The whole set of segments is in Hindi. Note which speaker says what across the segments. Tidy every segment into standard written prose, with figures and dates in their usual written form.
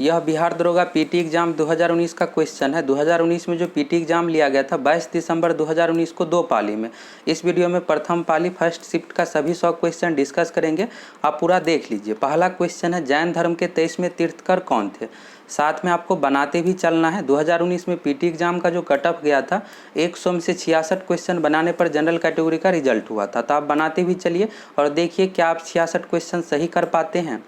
Speaker 1: यह बिहार दरोगा पीटी एग्जाम 2019 का क्वेश्चन है। 2019 में जो पीटी एग्जाम लिया गया था 22 दिसंबर 2019 को 2 पाली में। इस वीडियो में प्रथम पाली फर्स्ट शिफ्ट का सभी 100 क्वेश्चन डिस्कस करेंगे, आप पूरा देख लीजिए। पहला क्वेश्चन है, जैन धर्म के 23वें तीर्थकर कौन थे। साथ में आपको बनाते भी चलना है। 2019 में पीटी एग्जाम का जो कट ऑफ गया था 100 में से 66 क्वेश्चन बनाने पर जनरल कैटेगरी का रिजल्ट हुआ था, तो आप बनाते भी चलिए और देखिए क्या आप 66 क्वेश्चन सही कर पाते हैं।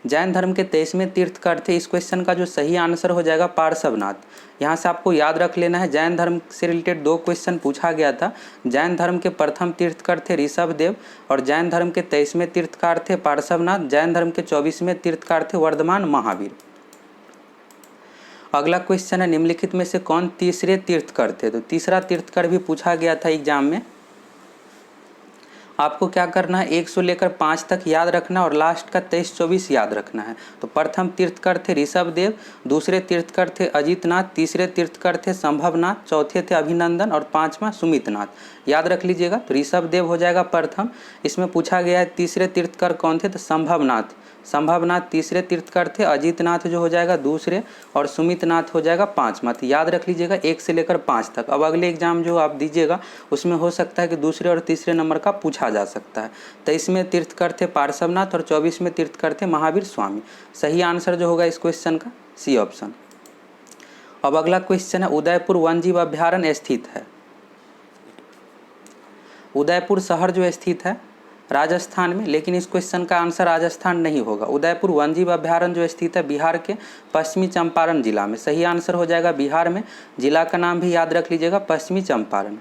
Speaker 1: जैन धर्म के 23वें तीर्थकर थे, इस क्वेश्चन का जो सही आंसर हो जाएगा पार्श्वनाथ। यहाँ से आपको याद रख लेना है, जैन धर्म से रिलेटेड 2 क्वेश्चन पूछा गया था। जैन धर्म के प्रथम तीर्थकर थे ऋषभदेव और जैन धर्म के 23वें तीर्थकार थे पार्श्वनाथ। जैन धर्म के 24वें तीर्थकार थे वर्धमान महावीर। अगला क्वेश्चन है, निम्नलिखित में से कौन तीसरे तीर्थकर थे। तो तीसरा तीर्थकर भी पूछा गया था एग्जाम में। आपको क्या करना है, 1 से लेकर 5 तक याद रखना और लास्ट का 23-24 याद रखना है। तो प्रथम तीर्थकर थे ऋषभदेव, दूसरे तीर्थकर थे अजितनाथ, तीसरे तीर्थकर थे संभवनाथ, चौथे थे अभिनंदन और 5वां सुमितनाथ। याद रख लीजिएगा। तो ऋषभदेव हो जाएगा प्रथम। इसमें पूछा गया है तीसरे तीर्थकर कौन थे, तो संभवनाथ। संभवनाथ तीसरे तीर्थकर थे, अजितनाथ जो हो जाएगा दूसरे और सुमितनाथ हो जाएगा 5वां। तो याद रख लीजिएगा 1 से लेकर 5 तक। अब अगले एग्जाम जो आप दीजिएगा उसमें हो सकता है कि दूसरे और तीसरे नंबर का पूछा जा सकता है। 23वें तीर्थकर थे पार्श्वनाथ और 24वें तीर्थकर थे महावीर स्वामी। सही आंसर जो होगा इस क्वेश्चन का सी ऑप्शन। अब अगला क्वेश्चन है, उदयपुर वन्यजीव अभ्यारण्य स्थित है। उदयपुर शहर जो स्थित है राजस्थान में, लेकिन इस क्वेश्चन का आंसर राजस्थान नहीं होगा। उदयपुर वन्यजीव अभ्यारण्य जो स्थित है बिहार के पश्चिमी चंपारण जिला में। सही आंसर हो जाएगा बिहार में। जिला का नाम भी याद रख लीजिएगा, पश्चिमी चंपारण।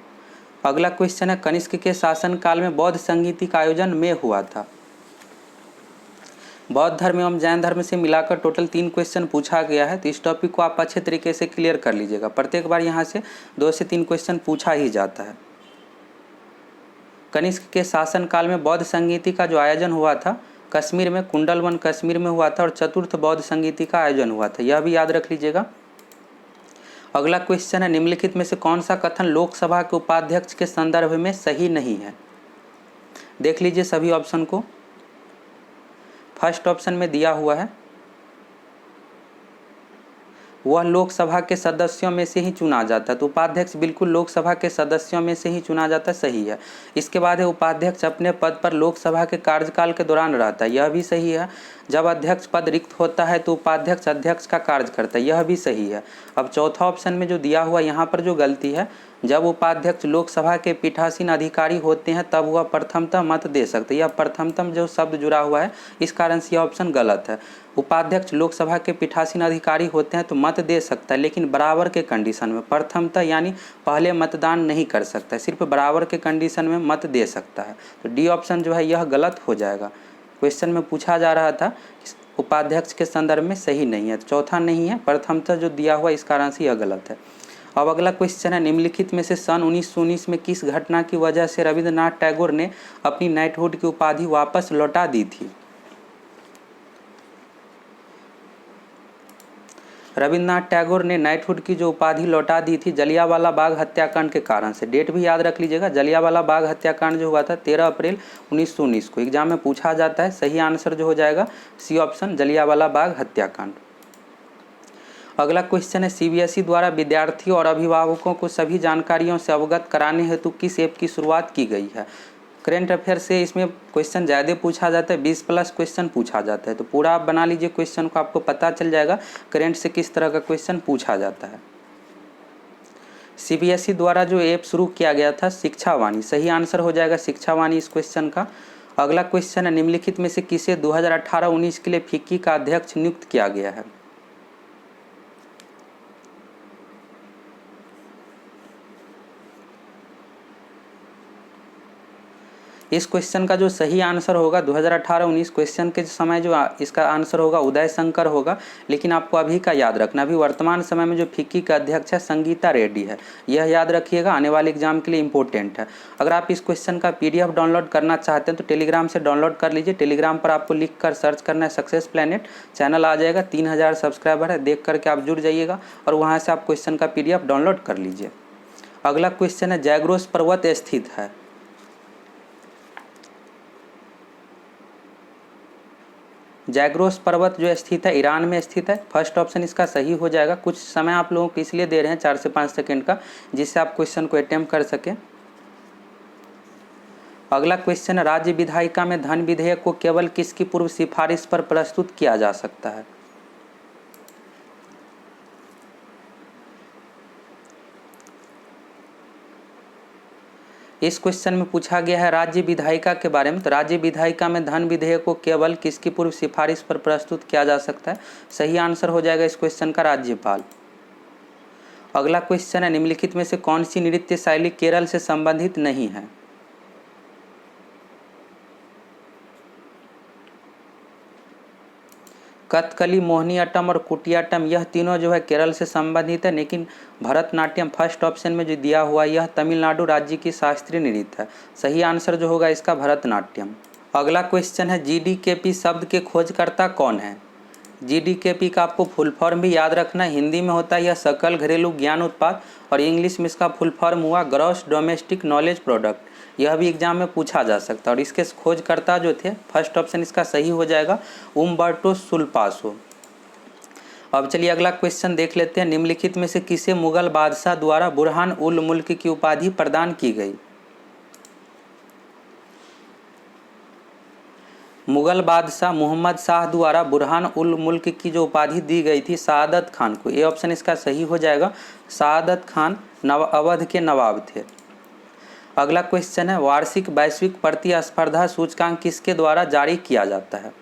Speaker 1: अगला क्वेश्चन है, कनिष्क के शासनकाल में बौद्ध संगीति का आयोजन में हुआ था। बौद्ध धर्म एवं जैन धर्म से मिलाकर टोटल 3 क्वेश्चन पूछा गया है, तो इस टॉपिक को आप अच्छे तरीके से क्लियर कर लीजिएगा। प्रत्येक बार यहाँ से 2 से 3 क्वेश्चन पूछा ही जाता है। कनिष्क के शासनकाल में बौद्ध संगीति का जो आयोजन हुआ था कश्मीर में, कुंडलवन कश्मीर में हुआ था और चतुर्थ बौद्ध संगीति का आयोजन हुआ था, यह भी याद रख लीजिएगा। अगला क्वेश्चन है, निम्नलिखित में से कौन सा कथन लोकसभा के उपाध्यक्ष के संदर्भ में सही नहीं है। देख लीजिए सभी ऑप्शन को। फर्स्ट ऑप्शन में दिया हुआ है, वह लोकसभा के सदस्यों में से ही चुना जाता है। तो उपाध्यक्ष बिल्कुल लोकसभा के सदस्यों में से ही चुना जाता है, सही है। इसके बाद है, उपाध्यक्ष अपने पद पर लोकसभा के कार्यकाल के दौरान रहता है, यह भी सही है। जब अध्यक्ष पद रिक्त होता है तो उपाध्यक्ष अध्यक्ष का कार्य करता है, यह भी सही है। अब चौथा ऑप्शन में जो दिया हुआ यहाँ पर जो गलती है, जब उपाध्यक्ष लोकसभा के पीठासीन अधिकारी होते हैं तब वह प्रथमतः मत दे सकते हैं। यह प्रथमतम जो शब्द जुड़ा हुआ है इस कारण से यह ऑप्शन गलत है। उपाध्यक्ष लोकसभा के पीठासीन अधिकारी होते हैं तो मत दे सकता है, लेकिन बराबर के कंडीशन में। प्रथमतः यानी पहले मतदान नहीं कर सकता है, सिर्फ बराबर के कंडीशन में मत दे सकता है। तो डी ऑप्शन जो है यह गलत हो जाएगा। क्वेश्चन में पूछा जा रहा था उपाध्यक्ष के संदर्भ में, सही नहीं है। चौथा नहीं है, प्रथमतः जो दिया हुआ इस कारण से यह गलत है। अब अगला क्वेश्चन है, निम्नलिखित में से सन 1919 में किस घटना की वजह से रविंद्रनाथ टैगोर ने अपनी नाइटहुड की उपाधि वापस लौटा दी थी। रविंद्रनाथ टैगोर ने नाइटहुड की जो उपाधि लौटा दी थी जलियांवाला बाग हत्याकांड के कारण से। डेट भी याद रख लीजिएगा, जलियांवाला बाग हत्याकांड जो हुआ था 13 अप्रैल 1919 को। एग्जाम में पूछा जाता है। सही आंसर जो हो जाएगा सी ऑप्शन, जलियांवाला बाग हत्याकांड। अगला क्वेश्चन है, सीबीएसई द्वारा विद्यार्थियों और अभिभावकों को सभी जानकारियों से अवगत कराने हेतु किस ऐप की शुरुआत की गई है। करेंट अफेयर से इसमें क्वेश्चन ज़्यादा पूछा जाता है, 20+ क्वेश्चन पूछा जाता है, तो पूरा आप बना लीजिए क्वेश्चन को, आपको पता चल जाएगा करेंट से किस तरह का क्वेश्चन पूछा जाता है। सीबीएसई द्वारा जो ऐप शुरू किया गया था शिक्षावाणी, सही आंसर हो जाएगा शिक्षावाणी इस क्वेश्चन का। अगला क्वेश्चन है, निम्नलिखित में से किसे 2018-19 के लिए फिक्की का अध्यक्ष नियुक्त किया गया है। इस क्वेश्चन का जो सही आंसर होगा 2018-19 क्वेश्चन के समय जो इसका आंसर होगा उदय शंकर होगा, लेकिन आपको अभी का याद रखना। अभी वर्तमान समय में जो फिक्की का अध्यक्ष है संगीता रेड्डी है, यह याद रखिएगा, आने वाले एग्जाम के लिए इंपॉर्टेंट है। अगर आप इस क्वेश्चन का PDF डाउनलोड करना चाहते हैं तो टेलीग्राम से डाउनलोड कर लीजिए। टेलीग्राम पर आपको लिख कर सर्च करना है सक्सेस प्लैनेट, चैनल आ जाएगा, 3000 सब्सक्राइबर है, देख करके आप जुड़ जाइएगा और वहाँ से आप क्वेश्चन का PDF डाउनलोड कर लीजिए। अगला क्वेश्चन है, जैग्रोस पर्वत स्थित है। जैग्रोस पर्वत जो स्थित है ईरान में स्थित है। फर्स्ट ऑप्शन इसका सही हो जाएगा। कुछ समय आप लोगों को इसलिए दे रहे हैं 4 से 5 सेकंड का, जिससे आप क्वेश्चन को अटेम्प्ट कर सकें। अगला क्वेश्चन है, राज्य विधायिका में धन विधेयक को केवल किसकी पूर्व सिफारिश पर प्रस्तुत किया जा सकता है? इस क्वेश्चन में पूछा गया है राज्य विधायिका के बारे में। तो राज्य विधायिका में धन विधेयक को केवल किसकी पूर्व सिफारिश पर प्रस्तुत किया जा सकता है? सही आंसर हो जाएगा इस क्वेश्चन का राज्यपाल। अगला क्वेश्चन है, निम्नलिखित में से कौन सी नृत्य शैली केरल से संबंधित नहीं है? कथकली, मोहिनीअट्टम और कुटियाट्टम यह तीनों जो है केरल से संबंधित है, लेकिन भरतनाट्यम फर्स्ट ऑप्शन में जो दिया हुआ यह तमिलनाडु राज्य की शास्त्रीय नृत्य है। सही आंसर जो होगा इसका भरतनाट्यम। अगला क्वेश्चन है, जीडीकेपी शब्द के खोजकर्ता कौन है? जीडीकेपी का आपको फुल फॉर्म भी याद रखना है। हिंदी में होता है यह सकल घरेलू ज्ञान उत्पाद, और इंग्लिश में इसका फुल फॉर्म हुआ ग्रॉस डोमेस्टिक नॉलेज प्रोडक्ट। यह भी एग्जाम में पूछा जा सकता है। और इसके खोजकर्ता जो थे, फर्स्ट ऑप्शन इसका सही हो जाएगा उम्बर्टो सुल्पासो। अब चलिए अगला क्वेश्चन देख लेते हैं, निम्नलिखित में से किसे मुगल बादशाह द्वारा बुरहान उल मुल्क की उपाधि प्रदान की गई? मुगल बादशाह मोहम्मद शाह द्वारा बुरहान उल मुल्क की जो उपाधि दी गई थी शहादत खान को, ये ऑप्शन इसका सही हो जाएगा। शहादत खान अवध के नवाब थे। अगला क्वेश्चन है, वार्षिक वैश्विक प्रतिस्पर्धा सूचकांक किसके द्वारा जारी किया जाता है?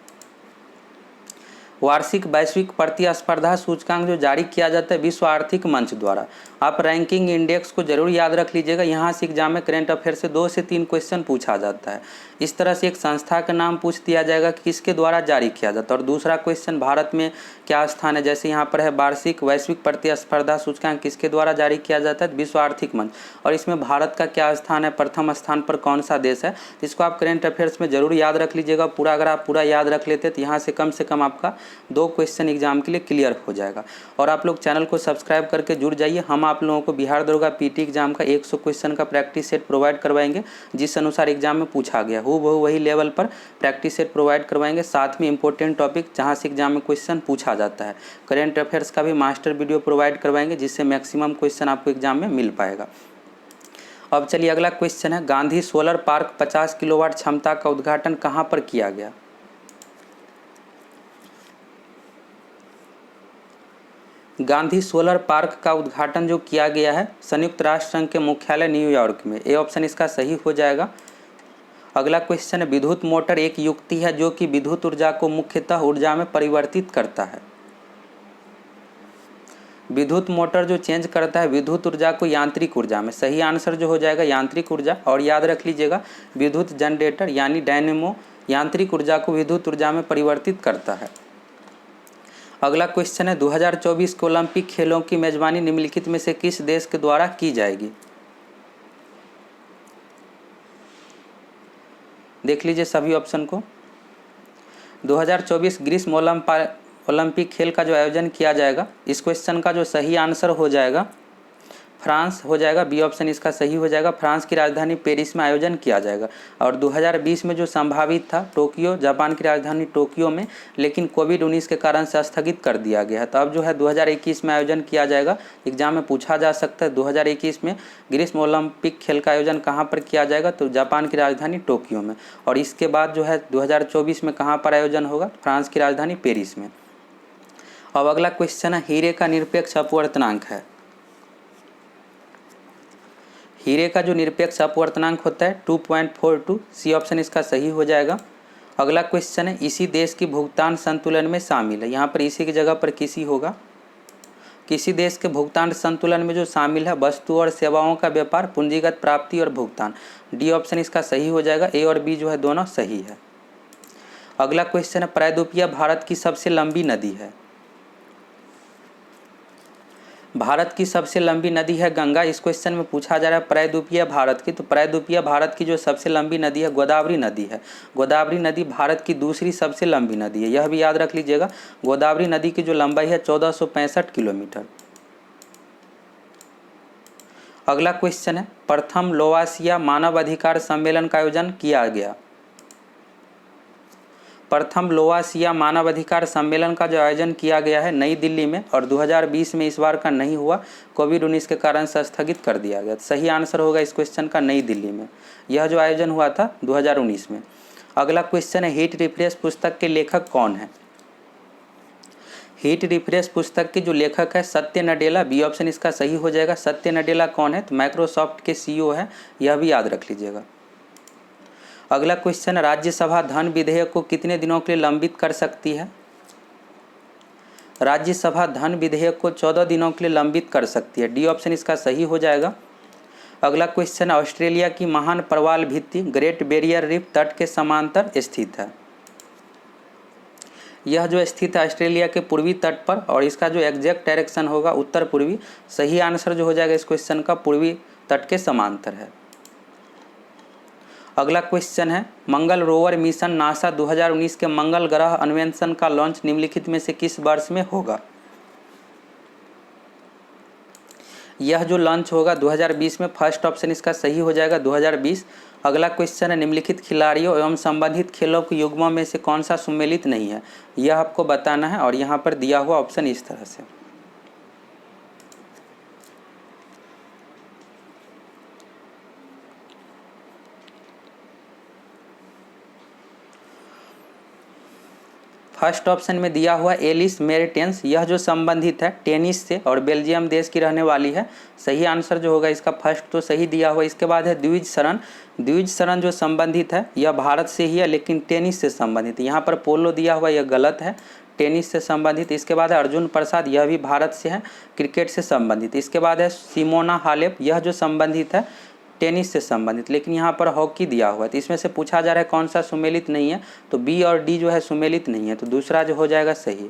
Speaker 1: वार्षिक वैश्विक प्रतिस्पर्धा सूचकांक जो जारी किया जाता है विश्व आर्थिक मंच द्वारा। आप रैंकिंग इंडेक्स को जरूर याद रख लीजिएगा, यहाँ से एग्जाम में करंट अफेयर से 2 से 3 क्वेश्चन पूछा जाता है। इस तरह से एक संस्था का नाम पूछ दिया जाएगा कि किसके द्वारा जारी किया जाता है, और दूसरा क्वेश्चन भारत में क्या स्थान है, जैसे यहाँ पर है वार्षिक वैश्विक प्रतिस्पर्धा सूचकांक किसके द्वारा जारी किया जाता है, विश्व आर्थिक मंच, और इसमें भारत का क्या स्थान है, प्रथम स्थान पर कौन सा देश है। इसको आप करंट अफेयर्स में जरूर याद रख लीजिएगा पूरा। अगर आप पूरा याद रख लेते तो यहाँ से कम आपका 2 क्वेश्चन एग्जाम के लिए क्लियर हो जाएगा। और आप लोग चैनल को सब्सक्राइब करके जुड़ जाइए। हम आप लोगों को बिहार दरोगा पीटी एग्जाम का 100 क्वेश्चन का प्रैक्टिस सेट प्रोवाइड करवाएंगे, जिस अनुसार एग्जाम में पूछा गया हूबहू वही लेवल पर प्रैक्टिस सेट प्रोवाइड करवाएंगे। साथ में इंपॉर्टेंट टॉपिक जहां से एग्जाम में क्वेश्चन पूछा जाता है, करेंट अफेयर्स का भी मास्टर वीडियो प्रोवाइड करवाएंगे, जिससे मैक्सिमम क्वेश्चन आपको एग्जाम में मिल पाएगा। अब चलिए अगला क्वेश्चन है, गांधी सोलर पार्क 50 किलोवाट क्षमता का उद्घाटन कहाँ पर किया गया? गांधी सोलर पार्क का उद्घाटन जो किया गया है संयुक्त राष्ट्र संघ के मुख्यालय न्यूयॉर्क में। ए ऑप्शन इसका सही हो जाएगा। अगला क्वेश्चन है, विद्युत मोटर एक युक्ति है जो कि विद्युत ऊर्जा को मुख्यतः ऊर्जा में परिवर्तित करता है। विद्युत मोटर जो चेंज करता है विद्युत ऊर्जा को यांत्रिक ऊर्जा में। सही आंसर जो हो जाएगा यांत्रिक ऊर्जा। और याद रख लीजिएगा विद्युत जनरेटर यानी डायनेमो यांत्रिक ऊर्जा को विद्युत ऊर्जा में परिवर्तित करता है। अगला क्वेश्चन है, 2024 के ओलंपिक खेलों की मेजबानी निम्नलिखित में से किस देश के द्वारा की जाएगी? देख लीजिए सभी ऑप्शन को। 2024 ग्रीष्म ओलंपिक खेल का जो आयोजन किया जाएगा, इस क्वेश्चन का जो सही आंसर हो जाएगा फ्रांस हो जाएगा। बी ऑप्शन इसका सही हो जाएगा। फ्रांस की राजधानी पेरिस में आयोजन किया जाएगा। और 2020 में जो संभावित था टोक्यो, जापान की राजधानी टोक्यो में, लेकिन कोविड-19 के कारण से स्थगित कर दिया गया है। तो अब जो है 2021 में आयोजन किया जाएगा। एग्जाम में पूछा जा सकता है 2021 में ग्रीष्म ओलंपिक खेल का आयोजन कहाँ पर किया जाएगा, तो जापान की राजधानी टोक्यो में। और इसके बाद जो है 2024 में कहाँ पर आयोजन होगा, फ्रांस की राजधानी पेरिस में। अब अगला क्वेश्चन है, हीरे का निरपेक्ष अपवर्तनांक है। हीरे का जो निरपेक्ष अपवर्तनांक होता है 2.42। सी ऑप्शन इसका सही हो जाएगा। अगला क्वेश्चन है, इसी देश की भुगतान संतुलन में शामिल है। यहाँ पर इसी की जगह पर किसी होगा। किसी देश के भुगतान संतुलन में जो शामिल है वस्तु और सेवाओं का व्यापार, पूंजीगत प्राप्ति और भुगतान। डी ऑप्शन इसका सही हो जाएगा। ए और बी जो है दोनों सही है। अगला क्वेश्चन है, प्रायद्वीपीय भारत की सबसे लंबी नदी है। भारत की सबसे लंबी नदी है गंगा। इस क्वेश्चन में पूछा जा रहा है प्रायद्वीपीय भारत की, तो प्रायद्वीपीय भारत की जो सबसे लंबी नदी है गोदावरी नदी है। गोदावरी नदी भारत की दूसरी सबसे लंबी नदी है, यह भी याद रख लीजिएगा। गोदावरी नदी की जो लंबाई है 1465 किलोमीटर। अगला क्वेश्चन है, प्रथम लोवासिया मानव अधिकार सम्मेलन का आयोजन किया गया। प्रथम लोवासिया मानवाधिकार सम्मेलन का जो आयोजन किया गया है नई दिल्ली में, और 2020 में इस बार का नहीं हुआ, कोविड-19 के कारण से स्थगित कर दिया गया। सही आंसर होगा इस क्वेश्चन का नई दिल्ली में, यह जो आयोजन हुआ था 2019 में। अगला क्वेश्चन है हीट रिफ्रेश पुस्तक के लेखक कौन है? हीट रिफ्रेश पुस्तक के जो लेखक है सत्य नडेला, बी ऑप्शन इसका सही हो जाएगा। सत्य नडेला कौन है? तो माइक्रोसॉफ्ट के सीईओ है, यह भी याद रख लीजिएगा। अगला क्वेश्चन, राज्यसभा धन विधेयक को कितने दिनों के लिए लंबित कर सकती है? राज्यसभा धन विधेयक को 14 दिनों के लिए लंबित कर सकती है, डी ऑप्शन इसका सही हो जाएगा। अगला क्वेश्चन, ऑस्ट्रेलिया की महान प्रवाल भित्ति ग्रेट बैरियर रीफ तट के समांतर स्थित है। यह जो स्थित है ऑस्ट्रेलिया के पूर्वी तट पर, और इसका जो एग्जैक्ट डायरेक्शन होगा उत्तर पूर्वी। सही आंसर जो हो जाएगा इस क्वेश्चन का पूर्वी तट के समांतर है। अगला क्वेश्चन है, मंगल रोवर मिशन नासा 2019 के मंगल ग्रह अन्वेषण का लॉन्च निम्नलिखित में से किस वर्ष में होगा? यह जो लॉन्च होगा 2020 में, फर्स्ट ऑप्शन इसका सही हो जाएगा 2020। अगला क्वेश्चन है, निम्नलिखित खिलाड़ियों एवं संबंधित खेलों के युग्मों में से कौन सा सुमेलित नहीं है? यह आपको बताना है, और यहाँ पर दिया हुआ ऑप्शन इस तरह से। फर्स्ट ऑप्शन में दिया हुआ एलिस मेरिटेंस, यह जो संबंधित है टेनिस से और बेल्जियम देश की रहने वाली है। सही आंसर जो होगा इसका फर्स्ट तो सही दिया हुआ। इसके बाद है द्विज शरण। द्विज शरण जो संबंधित है यह भारत से ही है, लेकिन टेनिस से संबंधित। यहाँ पर पोलो दिया हुआ, यह गलत है, टेनिस से संबंधित। इसके बाद है अर्जुन प्रसाद, यह भी भारत से है, क्रिकेट से संबंधित। इसके बाद है सिमोना हालेप, यह जो संबंधित है टेनिस से संबंधित, लेकिन यहाँ पर हॉकी दिया हुआ है। तो इसमें से पूछा जा रहा है कौन सा सुमेलित नहीं है, तो बी और डी जो है सुमेलित नहीं है, तो दूसरा जो हो जाएगा सही।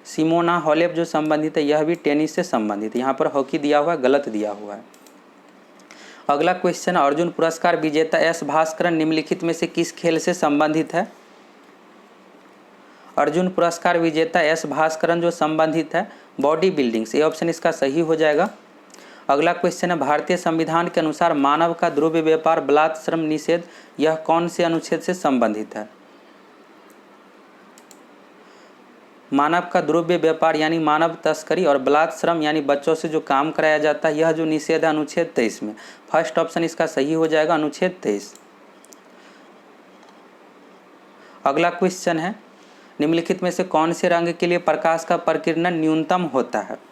Speaker 1: सिमोना हालेप जो संबंधित है यह भी टेनिस से संबंधित, यहाँ पर हॉकी दिया हुआ है, गलत दिया हुआ है। अगला क्वेश्चन, अर्जुन पुरस्कार विजेता एस भास्करन निम्नलिखित में से किस खेल से संबंधित है? अर्जुन पुरस्कार विजेता एस भास्करन जो संबंधित है बॉडी बिल्डिंग से, ऑप्शन इसका सही हो जाएगा। अगला क्वेश्चन है, भारतीय संविधान के अनुसार मानव का द्रव्य व्यापार बलात्कार श्रम निषेध यह कौन से अनुच्छेद से संबंधित है? मानव का द्रव्य व्यापार यानी मानव तस्करी और बलात्कार श्रम यानी बच्चों से जो काम कराया जाता है, यह जो निषेध है अनुच्छेद 23 में। फर्स्ट ऑप्शन इसका सही हो जाएगा, अनुच्छेद 23। अगला क्वेश्चन है, निम्नलिखित में से कौन से रंग के लिए प्रकाश का प्रकीर्णन न्यूनतम होता है?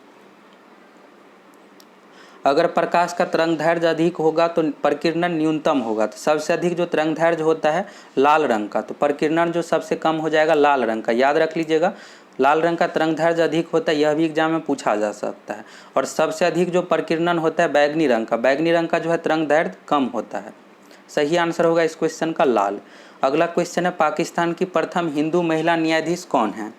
Speaker 1: अगर प्रकाश का तरंगदैर्घ्य अधिक होगा तो प्रकीर्णन न्यूनतम होगा। तो सबसे अधिक जो तरंगदैर्घ्य होता है लाल रंग का, तो प्रकीर्णन जो सबसे कम हो जाएगा लाल रंग का, याद रख लीजिएगा। लाल रंग का तरंगदैर्घ्य अधिक होता है, यह भी एग्जाम में पूछा जा सकता है। और सबसे अधिक जो प्रकीर्णन होता है बैगनी रंग का, बैगनी रंग का जो है तरंगदैर्घ्य कम होता है। सही आंसर होगा इस क्वेश्चन का लाल। अगला क्वेश्चन है, पाकिस्तान की प्रथम हिंदू महिला न्यायाधीश कौन है?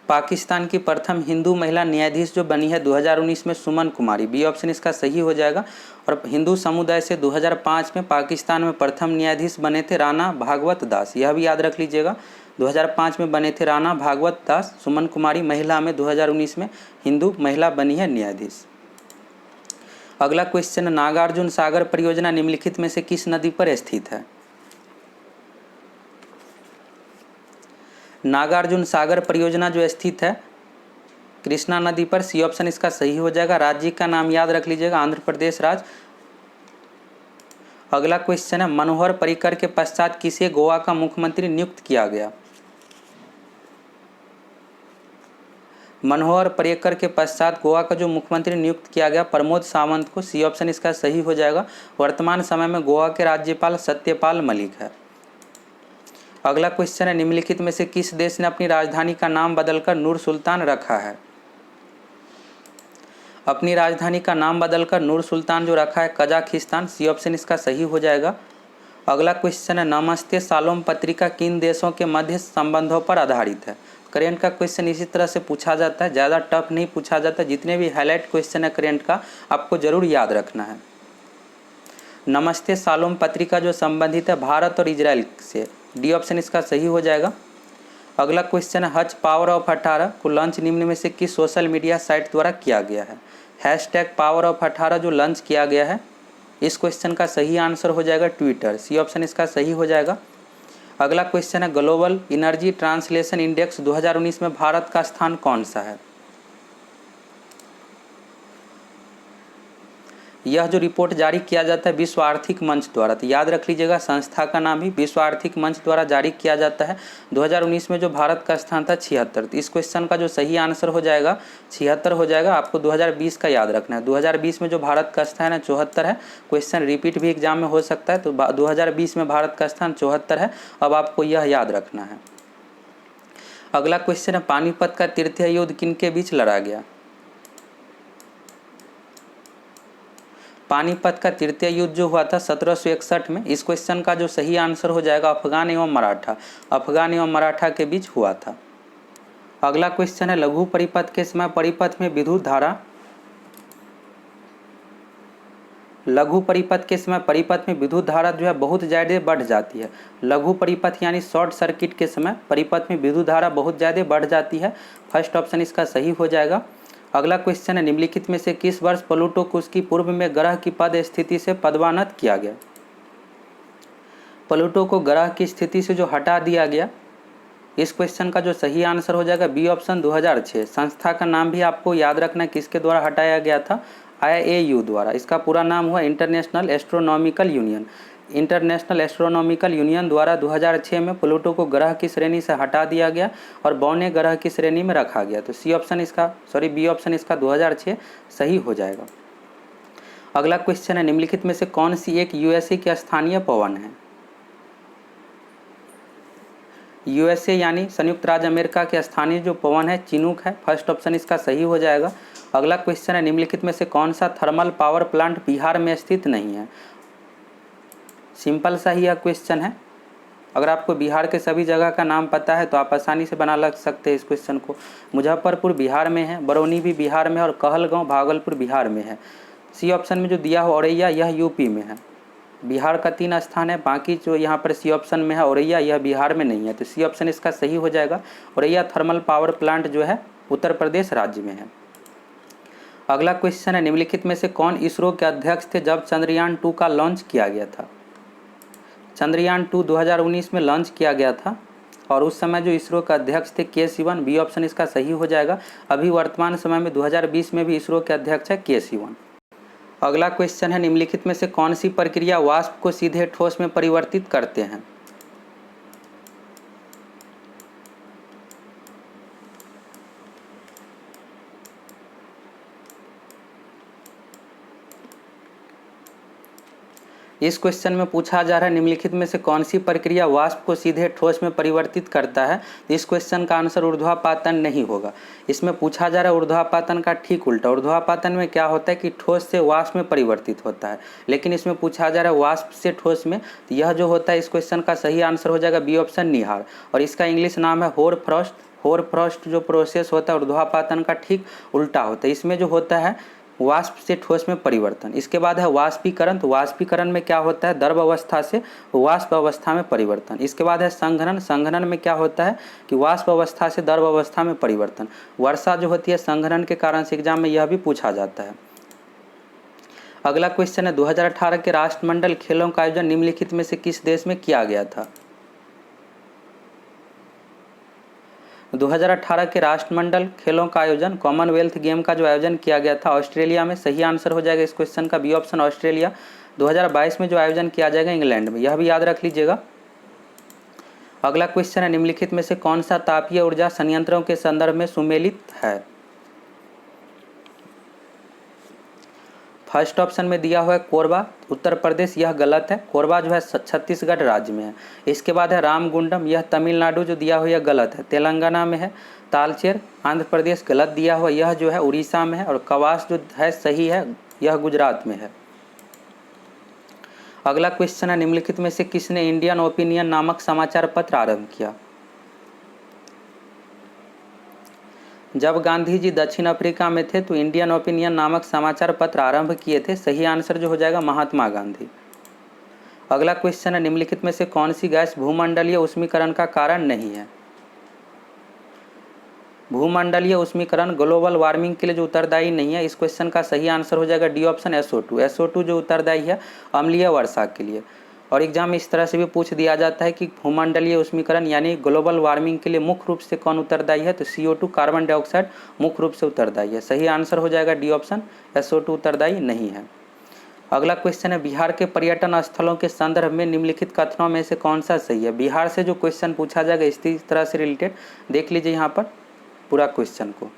Speaker 1: पाकिस्तान की प्रथम हिंदू महिला न्यायाधीश जो बनी है 2019 में सुमन कुमारी, बी ऑप्शन इसका सही हो जाएगा। और हिंदू समुदाय से 2005 में पाकिस्तान में प्रथम न्यायाधीश बने थे राणा भागवत दास, यह भी याद रख लीजिएगा। 2005 में बने थे राणा भागवत दास। सुमन कुमारी महिला में 2019 में हिंदू महिला बनी है न्यायाधीश। अगला क्वेश्चन, नागार्जुन सागर परियोजना निम्नलिखित में से किस नदी पर स्थित है? नागार्जुन सागर परियोजना जो स्थित है कृष्णा नदी पर, सी ऑप्शन इसका सही हो जाएगा। राज्य का नाम याद रख लीजिएगा, आंध्र प्रदेश राज्य। अगला क्वेश्चन है, मनोहर पर्रिकर के पश्चात किसे गोवा का मुख्यमंत्री नियुक्त किया गया? मनोहर पर्रिकर के पश्चात गोवा का जो मुख्यमंत्री नियुक्त किया गया प्रमोद सावंत को, सी ऑप्शन इसका सही हो जाएगा। वर्तमान समय में गोवा के राज्यपाल सत्यपाल मलिक है। अगला क्वेश्चन है, निम्नलिखित में से किस देश ने अपनी राजधानी का नाम बदलकर नूर सुल्तान रखा है? अपनी राजधानी का नाम बदलकर नूर सुल्तान जो रखा है कजाकिस्तान, सी ऑप्शन इसका सही हो जाएगा। अगला क्वेश्चन है, नमस्ते शालोम पत्रिका किन देशों के मध्य संबंधों पर आधारित है? करेंट का क्वेश्चन इसी तरह से पूछा जाता है, ज़्यादा टफ नहीं पूछा जाता। जितने भी हाईलाइट क्वेश्चन है करेंट का आपको जरूर याद रखना है। नमस्ते शालोम पत्रिका जो संबंधित है भारत और इजराइल से, डी ऑप्शन इसका सही हो जाएगा। अगला क्वेश्चन है हज पावर ऑफ 18 को लॉन्च निम्न में से किस सोशल मीडिया साइट द्वारा किया गया है। हैशटैग पावर ऑफ 18 जो लॉन्च किया गया है, इस क्वेश्चन का सही आंसर हो जाएगा ट्विटर, सी ऑप्शन इसका सही हो जाएगा। अगला क्वेश्चन है ग्लोबल एनर्जी ट्रांसलेशन इंडेक्स 2019 में भारत का स्थान कौन सा है। यह जो रिपोर्ट जारी किया जाता है विश्व आर्थिक मंच द्वारा, तो याद रख लीजिएगा संस्था का नाम भी विश्व आर्थिक मंच द्वारा जारी किया जाता है। 2019 में जो भारत का स्थान था 76, तो इस क्वेश्चन का जो सही आंसर हो जाएगा 76 हो जाएगा। आपको 2020 का याद रखना है, 2020 में जो भारत का स्थान है 74 है। क्वेश्चन रिपीट भी एग्जाम में हो सकता है, तो 2020 में भारत का स्थान 74 है। अब आपको यह याद रखना है। अगला क्वेश्चन है पानीपत का तृतीय युद्ध किनके बीच लड़ा गया। पानीपत का तृतीय युद्ध जो हुआ था 1761 में, इस क्वेश्चन का जो सही आंसर हो जाएगा अफगान एवं मराठा, अफगान एवं मराठा के बीच हुआ था। अगला क्वेश्चन है लघु परिपथ के समय परिपथ में विद्युत धारा, लघु परिपथ के समय परिपथ में विद्युत धारा जो है बहुत ज़्यादा बढ़ जाती है। लघु परिपथ यानी शॉर्ट सर्किट के समय परिपथ में विद्युत धारा बहुत ज़्यादा बढ़ जाती है। फर्स्ट ऑप्शन इसका सही हो जाएगा। अगला क्वेश्चन है निम्नलिखित में से किस वर्ष प्लूटो को उसकी पूर्व में ग्रह की पद स्थिति से पदोन्नत किया गया। प्लूटो को ग्रह की स्थिति से जो हटा दिया गया, इस क्वेश्चन का जो सही आंसर हो जाएगा बी ऑप्शन 2006। संस्था का नाम भी आपको याद रखना किसके द्वारा हटाया गया था, IAU द्वारा। इसका पूरा नाम हुआ international astronomical union. International astronomical union द्वारा 2006 में प्लूटो को ग्रह की श्रेणी से हटा दिया गया और बौने ग्रह की श्रेणी में रखा गया। तो बी ऑप्शन इसका 2006 सही हो जाएगा। अगला क्वेश्चन है निम्नलिखित में से कौन सी एक USA की स्थानीय पवन है। USA यानी संयुक्त राज्य अमेरिका के स्थानीय जो पवन है चिनूक है। फर्स्ट ऑप्शन इसका सही हो जाएगा। अगला क्वेश्चन है निम्नलिखित में से कौन सा थर्मल पावर प्लांट बिहार में स्थित नहीं है। सिंपल सा ही यह क्वेश्चन है। अगर आपको बिहार के सभी जगह का नाम पता है तो आप आसानी से बना लग सकते हैं इस क्वेश्चन को। मुजफ्फरपुर बिहार में है, बरौनी भी बिहार में है और कहलगांव भागलपुर बिहार में है। सी ऑप्शन में जो दिया हो औरैया, यह यूपी में है। बिहार का 3 स्थान है, बाकी जो यहाँ पर सी ऑप्शन में है औरैया, यह बिहार में नहीं है। तो सी ऑप्शन इसका सही हो जाएगा। औरैया थर्मल पावर प्लांट जो है उत्तर प्रदेश राज्य में है। अगला क्वेश्चन है निम्नलिखित में से कौन इसरो के अध्यक्ष थे जब चंद्रयान 2 का लॉन्च किया गया था। चंद्रयान 2 2019 में लॉन्च किया गया था और उस समय जो इसरो का अध्यक्ष थे के सिवन। बी ऑप्शन इसका सही हो जाएगा। अभी वर्तमान समय में 2020 में भी इसरो के अध्यक्ष है के सिवन। अगला क्वेश्चन है निम्नलिखित में से कौन सी प्रक्रिया वाष्प को सीधे ठोस में परिवर्तित करते हैं। इस क्वेश्चन में पूछा जा रहा है निम्नलिखित में से कौन सी प्रक्रिया वाष्प को सीधे ठोस में परिवर्तित करता है। इस क्वेश्चन का आंसर ऊर्ध्वापातन नहीं होगा। इसमें पूछा जा रहा है ऊर्ध्वापातन का ठीक उल्टा। ऊर्ध्वापातन में क्या होता है कि ठोस से वाष्प में परिवर्तित होता है, लेकिन इसमें पूछा जा रहा है वाष्प से ठोस में। तो यह जो होता है इस क्वेश्चन का सही आंसर हो जाएगा बी ऑप्शन निहार, और इसका इंग्लिश नाम है होर फ्रॉस्ट। होर फ्रॉस्ट जो प्रोसेस होता है ऊर्ध्वापातन का ठीक उल्टा होता है। इसमें जो होता है वाष्प से ठोस में परिवर्तन। इसके बाद है वाष्पीकरण। तो वाष्पीकरण में क्या होता है, द्रव अवस्था से वाष्प अवस्था में परिवर्तन। इसके बाद है संघनन। संघनन में क्या होता है कि वाष्प अवस्था से द्रव अवस्था में परिवर्तन। वर्षा जो होती है संघनन के कारण से एग्जाम में यह भी पूछा जाता है। अगला क्वेश्चन है 2018 के राष्ट्रमंडल खेलों का आयोजन निम्नलिखित में से किस देश में किया गया था। 2018 के राष्ट्रमंडल खेलों का आयोजन, कॉमनवेल्थ गेम का जो आयोजन किया गया था ऑस्ट्रेलिया में। सही आंसर हो जाएगा इस क्वेश्चन का बी ऑप्शन ऑस्ट्रेलिया। 2022 में जो आयोजन किया जाएगा इंग्लैंड में, यह भी याद रख लीजिएगा। अगला क्वेश्चन है निम्नलिखित में से कौन सा तापीय ऊर्जा संयंत्रों के संदर्भ में सुमेलित है। फर्स्ट ऑप्शन में दिया हुआ है कोरबा उत्तर प्रदेश, यह गलत है। कोरबा जो है छत्तीसगढ़ राज्य में है। इसके बाद है रामगुंडम, यह तमिलनाडु जो दिया हुआ यह गलत है, तेलंगाना में है। तालचेर आंध्र प्रदेश गलत दिया हुआ, यह जो है उड़ीसा में है। और कवास जो है सही है, यह गुजरात में है। अगला क्वेश्चन है निम्नलिखित में से किसने इंडियन ओपिनियन नामक समाचार पत्र आरंभ किया। जब गांधी जी दक्षिण अफ्रीका में थे तो इंडियन ओपिनियन नामक समाचार पत्र आरंभ किए थे। सही आंसर जो हो जाएगा महात्मा गांधी। अगला क्वेश्चन है निम्नलिखित में से कौन सी गैस भूमंडलीय ऊष्मीकरण का कारण नहीं है। भूमंडलीय उष्मीकरण ग्लोबल वार्मिंग के लिए जो उत्तरदायी नहीं है, इस क्वेश्चन का सही आंसर हो जाएगा डी ऑप्शन SO2। SO2 जो उत्तरदायी है अम्लीय वर्षा के लिए। और एग्जाम में इस तरह से भी पूछ दिया जाता है कि भूमंडलीय उष्मीकरण यानी ग्लोबल वार्मिंग के लिए मुख्य रूप से कौन उत्तरदायी है, तो CO2 कार्बन डाइऑक्साइड मुख्य रूप से उत्तरदायी है। सही आंसर हो जाएगा डी ऑप्शन, SO2 उत्तरदायी नहीं है। अगला क्वेश्चन है बिहार के पर्यटन स्थलों के संदर्भ में निम्नलिखित कथनों में से कौन सा सही है। बिहार से जो क्वेश्चन पूछा जाएगा इसी तरह से रिलेटेड देख लीजिए यहाँ पर पूरा क्वेश्चन को,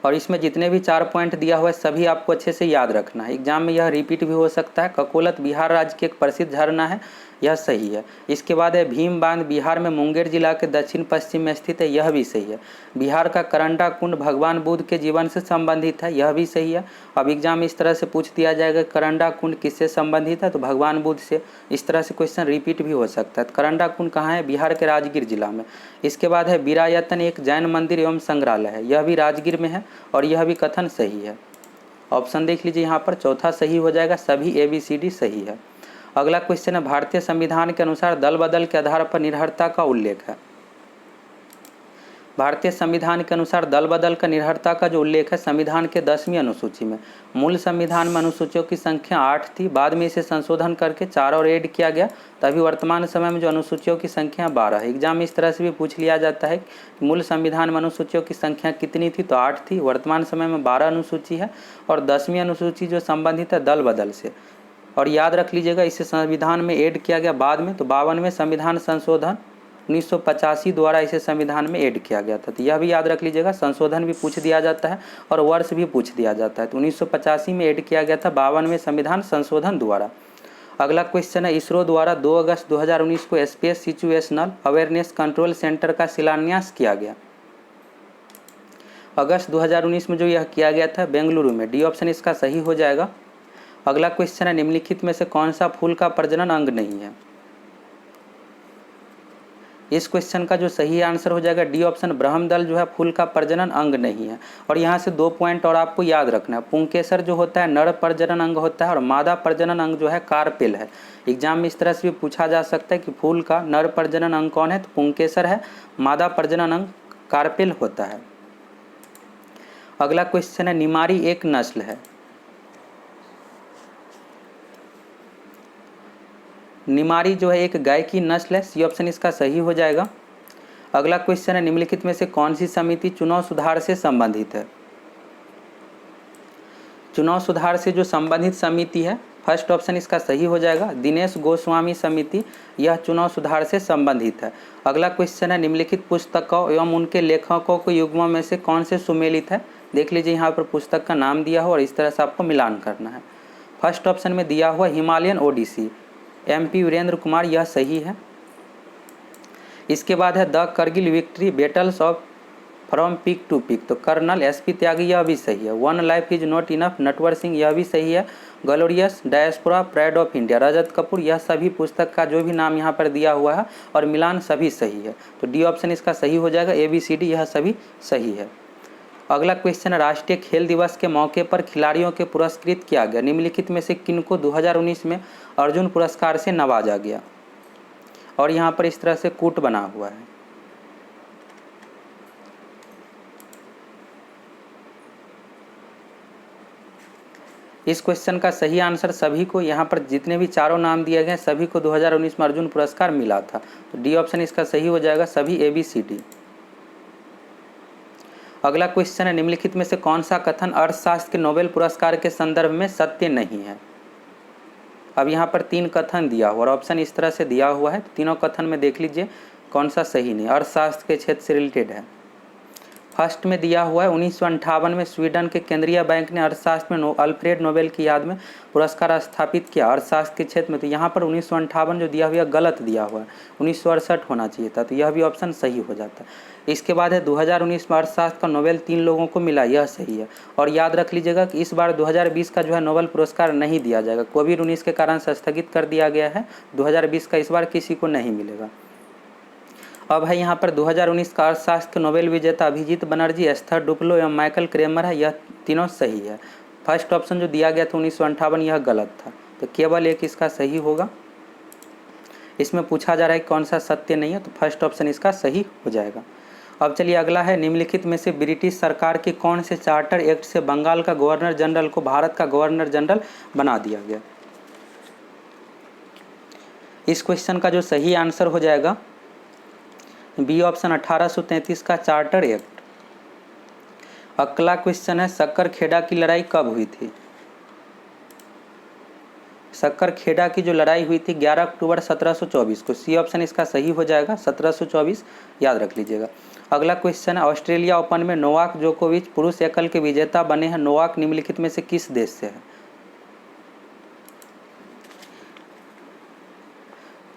Speaker 1: और इसमें जितने भी 4 पॉइंट दिया हुआ है सभी आपको अच्छे से याद रखना है। एग्जाम में यह रिपीट भी हो सकता है। ककोलत बिहार राज्य की एक प्रसिद्ध झरना है, यह सही है। इसके बाद है भीम बांध बिहार में मुंगेर जिला के दक्षिण पश्चिम में स्थित है, यह भी सही है। बिहार का करंडा कुंड भगवान बुद्ध के जीवन से संबंधित है, यह भी सही है। अब एग्जाम में इस तरह से पूछ दिया जाएगा करंडा कुंड किससे संबंधित है, तो भगवान बुद्ध से। इस तरह से क्वेश्चन रिपीट भी हो सकता है। करंडा कुंड कहाँ है, बिहार के राजगीर जिला में। इसके बाद है वीरायतन एक जैन मंदिर एवं संग्रहालय है, यह भी राजगीर में है और यह भी कथन सही है। ऑप्शन देख लीजिए यहाँ पर, चौथा सही हो जाएगा, सभी ABCD सही है। अगला क्वेश्चन है भारतीय संविधान के अनुसार दल बदल के आधार पर निर्भरता का उल्लेख है। भारतीय संविधान के अनुसार दल बदल का निर्भरता का जो उल्लेख है संविधान के 10वीं अनुसूची में। मूल संविधान में अनुसूचियों की संख्या 8 थी, बाद में इसे संशोधन करके 4 और ऐड किया गया, तभी वर्तमान समय में जो अनुसूचियों की संख्या 12 है। एग्जाम में इस तरह से भी पूछ लिया जाता है कि मूल संविधान में अनुसूचियों की संख्या कितनी थी, तो 8 थी, वर्तमान समय में 12 अनुसूची है और 10वीं अनुसूची जो संबंधित है दल बदल से। और याद रख लीजिएगा इसे संविधान में ऐड किया गया बाद में, तो 52वें संविधान संशोधन 1985 द्वारा इसे संविधान में ऐड किया गया था। तो यह भी याद रख लीजिएगा, संशोधन भी पूछ दिया जाता है और वर्ष भी पूछ दिया जाता है। तो 1985 में ऐड किया गया था 52वें संविधान संशोधन द्वारा। अगला क्वेश्चन है इसरो द्वारा 2 अगस्त 2019 को space situational awareness control centre का शिलान्यास किया गया। अगस्त 2019 में जो यह किया गया था बेंगलुरु में, डी ऑप्शन इसका सही हो जाएगा। अगला क्वेश्चन है निम्नलिखित में से कौन सा फूल का प्रजनन अंग नहीं है। इस क्वेश्चन का जो सही आंसर हो जाएगा डी ऑप्शन, ब्रह्मदल जो है फूल का प्रजनन अंग नहीं है। और यहाँ से 2 पॉइंट और आपको याद रखना है, पुंकेसर जो होता है नर प्रजनन अंग होता है और मादा प्रजनन अंग जो है कार्पेल है। एग्जाम में इस तरह से भी पूछा जा सकता है कि फूल का नर प्रजनन अंग कौन है, तो पुंकेसर है, मादा प्रजनन अंग कार्पेल होता है। अगला क्वेश्चन है निमारी एक नस्ल है। निमारी जो है एक गाय की नस्ल है, सी ऑप्शन इसका सही हो जाएगा। अगला क्वेश्चन है निम्नलिखित में से कौन सी समिति चुनाव सुधार से संबंधित है। चुनाव सुधार से जो संबंधित समिति है, फर्स्ट ऑप्शन इसका सही हो जाएगा, दिनेश गोस्वामी समिति, यह चुनाव सुधार से संबंधित है। अगला क्वेश्चन है निम्नलिखित पुस्तकों एवं उनके लेखकों के युग्मों में से कौन से सुमेलित है। देख लीजिए यहाँ पर पुस्तक का नाम दिया हो और इस तरह से आपको मिलान करना है। फर्स्ट ऑप्शन में दिया हुआ Himalayan odyssey, MP Virendra Kumar, यह सही है। इसके बाद है the Kargil victory battles of from peak to peak, तो कर्नल SP त्यागी, यह भी सही है। One life is not enough, Natwar Singh, यह भी सही है। Glorious diaspora pride of India, Rajat Kapoor, यह सभी पुस्तक का जो भी नाम यहाँ पर दिया हुआ है और मिलान सभी सही है। तो डी ऑप्शन इसका सही हो जाएगा, ABCD यह सभी सही है। अगला क्वेश्चन है राष्ट्रीय खेल दिवस के मौके पर खिलाड़ियों के पुरस्कृत किया गया। निम्नलिखित में से किनको 2019 में अर्जुन पुरस्कार से नवाजा गया। और यहाँ पर इस तरह से कूट बना हुआ है। इस क्वेश्चन का सही आंसर सभी को, यहाँ पर जितने भी चारों नाम दिए गए सभी को 2019 में अर्जुन पुरस्कार मिला था। तो डी ऑप्शन इसका सही हो जाएगा, सभी ABCD। अगला क्वेश्चन है निम्नलिखित में से कौन सा कथन अर्थशास्त्र के नोबेल पुरस्कार के संदर्भ में सत्य नहीं है। अब यहाँ पर 3 कथन दिया हुआ और ऑप्शन इस तरह से दिया हुआ है, तीनों कथन में देख लीजिए कौन सा सही नहीं, अर्थशास्त्र के क्षेत्र से रिलेटेड है। फर्स्ट में दिया हुआ है 1958 में स्वीडन के केंद्रीय बैंक ने अर्थशास्त्र में अल्फ्रेड नोबेल की याद में पुरस्कार स्थापित किया अर्थशास्त्र के क्षेत्र में। तो यहाँ पर 1958 जो दिया हुआ गलत दिया हुआ है, 1968 होना चाहिए था, तो यह भी ऑप्शन सही हो जाता है। इसके बाद है 2019 में अर्थशास्त्र का नोबेल 3 लोगों को मिला, यह सही है। और याद रख लीजिएगा कि इस बार 2020 का जो है नोबेल पुरस्कार नहीं दिया जाएगा, कोविड-19 के कारण से स्थगित कर दिया गया है। 2020 का इस बार किसी को नहीं मिलेगा। अब है यहाँ पर 2019 का अर्थशास्त्र के नोबेल विजेता अभिजीत बनर्जी, एस्थर डुफ्लो एवं माइकल क्रेमर है, यह तीनों सही है। फर्स्ट ऑप्शन जो दिया गया था 1958 यह गलत था, तो केवल एक इसका सही होगा। इसमें पूछा जा रहा है कौन सा सत्य नहीं है, तो फर्स्ट ऑप्शन इसका सही हो जाएगा। अब चलिए अगला है, निम्नलिखित में से ब्रिटिश सरकार के कौन से चार्टर एक्ट से बंगाल का गवर्नर जनरल को भारत का गवर्नर जनरल बना दिया गया। इस क्वेश्चन का जो सही आंसर हो जाएगा बी ऑप्शन 1833 का चार्टर एक्ट। अगला क्वेश्चन है, सक्करखेड़ा की लड़ाई कब हुई थी। सक्करखेड़ा की जो लड़ाई हुई थी 11 अक्टूबर 1724 को। सी ऑप्शन इसका सही हो जाएगा, 1724 याद रख लीजिएगा। अगला क्वेश्चन है, ऑस्ट्रेलिया ओपन में नोवाक जोकोविच पुरुष एकल के विजेता बने हैं। नोवाक निम्नलिखित में से किस देश से है।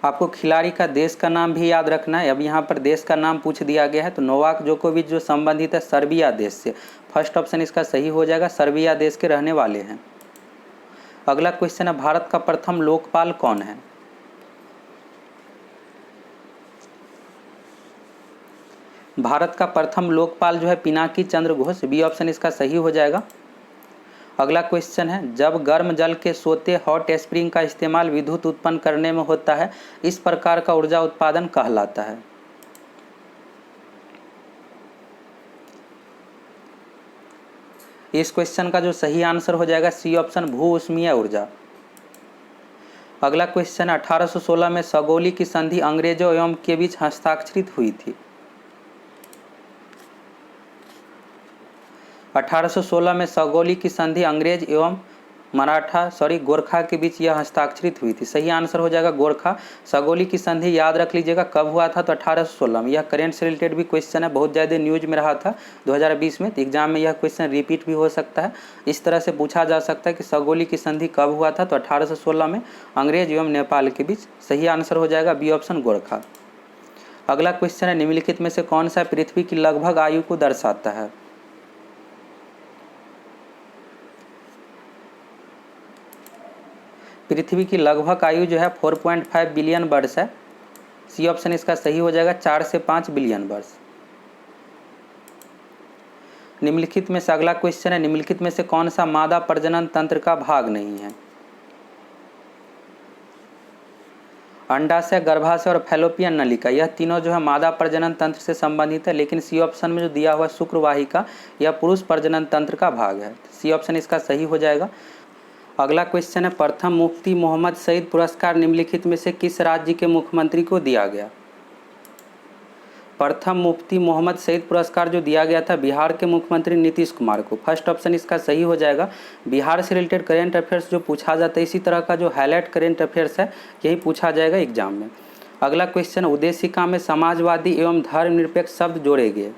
Speaker 1: आपको खिलाड़ी का देश का नाम भी याद रखना है। अब यहाँ पर देश का नाम पूछ दिया गया है, तो नोवाक जोकोविच जो संबंधित है सर्बिया देश से। फर्स्ट ऑप्शन इसका सही हो जाएगा, सर्बिया देश के रहने वाले हैं। अगला क्वेश्चन है, भारत का प्रथम लोकपाल कौन है। भारत का प्रथम लोकपाल जो है पिनाकी चंद्र घोष। बी ऑप्शन इसका सही हो जाएगा। अगला क्वेश्चन है, जब गर्म जल के सोते हॉट स्प्रिंग का इस्तेमाल विद्युत उत्पन्न करने में होता है, इस प्रकार का ऊर्जा उत्पादन कहलाता है। इस क्वेश्चन का जो सही आंसर हो जाएगा सी ऑप्शन, भू ऊष्मीय ऊर्जा। अगला क्वेश्चन, 1816 में सगोली की संधि अंग्रेजों एवं के बीच हस्ताक्षरित हुई थी। 1816 में सगोली की संधि अंग्रेज एवं गोरखा के बीच यह हस्ताक्षरित हुई थी। सही आंसर हो जाएगा गोरखा। सगोली की संधि याद रख लीजिएगा कब हुआ था, तो 1816 में। यह करेंट से रिलेटेड भी क्वेश्चन है, बहुत ज़्यादा न्यूज में रहा था 2020 में, तो एग्जाम में यह क्वेश्चन रिपीट भी हो सकता है। इस तरह से पूछा जा सकता है कि सगोली की संधि कब हुआ था, तो 1816 में अंग्रेज एवं नेपाल के बीच। सही आंसर हो जाएगा बी ऑप्शन, गोरखा। अगला क्वेश्चन है, निम्नलिखित में से कौन सा पृथ्वी की लगभग आयु को दर्शाता है। पृथ्वी की लगभग आयु जो है 4.5 बिलियन वर्ष है। सी ऑप्शन इसका सही हो जाएगा, 4 से 5 बिलियन वर्ष। निम्नलिखित में से अगला क्वेश्चन है, निम्नलिखित में से कौन सा मादा प्रजनन तंत्र का भाग नहीं है। अंडाशय, गर्भाशय और फैलोपियन नलिका, यह तीनों जो है मादा प्रजनन तंत्र से संबंधित है, लेकिन सी ऑप्शन में जो दिया हुआ शुक्रवाहिका यह पुरुष प्रजनन तंत्र का भाग है। सी ऑप्शन इसका सही हो जाएगा। अगला क्वेश्चन है, प्रथम मुफ्ती मोहम्मद सईद पुरस्कार निम्नलिखित में से किस राज्य के मुख्यमंत्री को दिया गया। प्रथम मुफ्ती मोहम्मद सईद पुरस्कार जो दिया गया था बिहार के मुख्यमंत्री नीतीश कुमार को। फर्स्ट ऑप्शन इसका सही हो जाएगा। बिहार से रिलेटेड करेंट अफेयर्स जो पूछा जाता है, इसी तरह का जो हाईलाइट करेंट अफेयर्स है यही पूछा जाएगा एग्जाम में। अगला क्वेश्चन, उद्देशिका में समाजवादी एवं धर्मनिरपेक्ष शब्द जोड़े गए।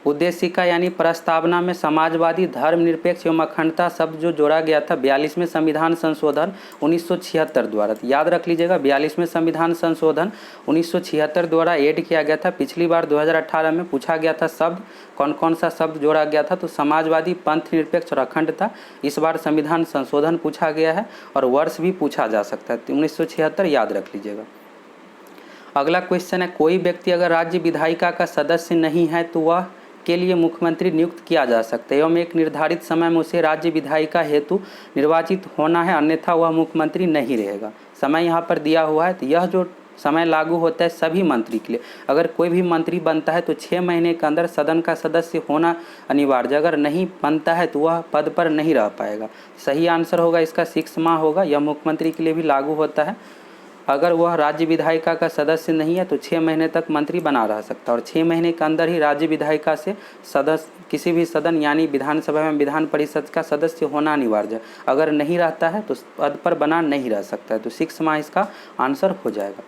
Speaker 1: उद्देशिका यानी प्रस्तावना में समाजवादी, धर्मनिरपेक्ष एवं अखंडता शब्द जो जोड़ा गया था 42वें संविधान संशोधन 1976 द्वारा। याद रख लीजिएगा, 42वें संविधान संशोधन 1976 द्वारा ऐड किया गया था। पिछली बार 2018 में पूछा गया था शब्द, कौन कौन सा शब्द जोड़ा गया था, तो समाजवादी, पंथ निरपेक्ष और अखंडता। इस बार संविधान संशोधन पूछा गया है और वर्ष भी पूछा जा सकता है, 1976 याद रख लीजिएगा। अगला क्वेश्चन है, कोई व्यक्ति अगर राज्य विधायिका का सदस्य नहीं है तो वह के लिए मुख्यमंत्री नियुक्त किया जा सकता है एवं एक निर्धारित समय में उसे राज्य विधायिका हेतु निर्वाचित होना है, अन्यथा वह मुख्यमंत्री नहीं रहेगा। समय यहाँ पर दिया हुआ है, तो यह जो समय लागू होता है सभी मंत्री के लिए। अगर कोई भी मंत्री बनता है तो 6 महीने के अंदर सदन का सदस्य होना अनिवार्य। अगर नहीं बनता है तो वह पद पर नहीं रह पाएगा। सही आंसर होगा इसका 6 माह होगा। यह मुख्यमंत्री के लिए भी लागू होता है। अगर वह राज्य विधायिका का सदस्य नहीं है तो 6 महीने तक मंत्री बना रह सकता है और 6 महीने के अंदर ही राज्य विधायिका से सदस्य किसी भी सदन यानी विधानसभा में विधान परिषद का सदस्य होना अनिवार्य है। अगर नहीं रहता है तो पद पर बना नहीं रह सकता है, तो 6 माह इसका आंसर हो जाएगा।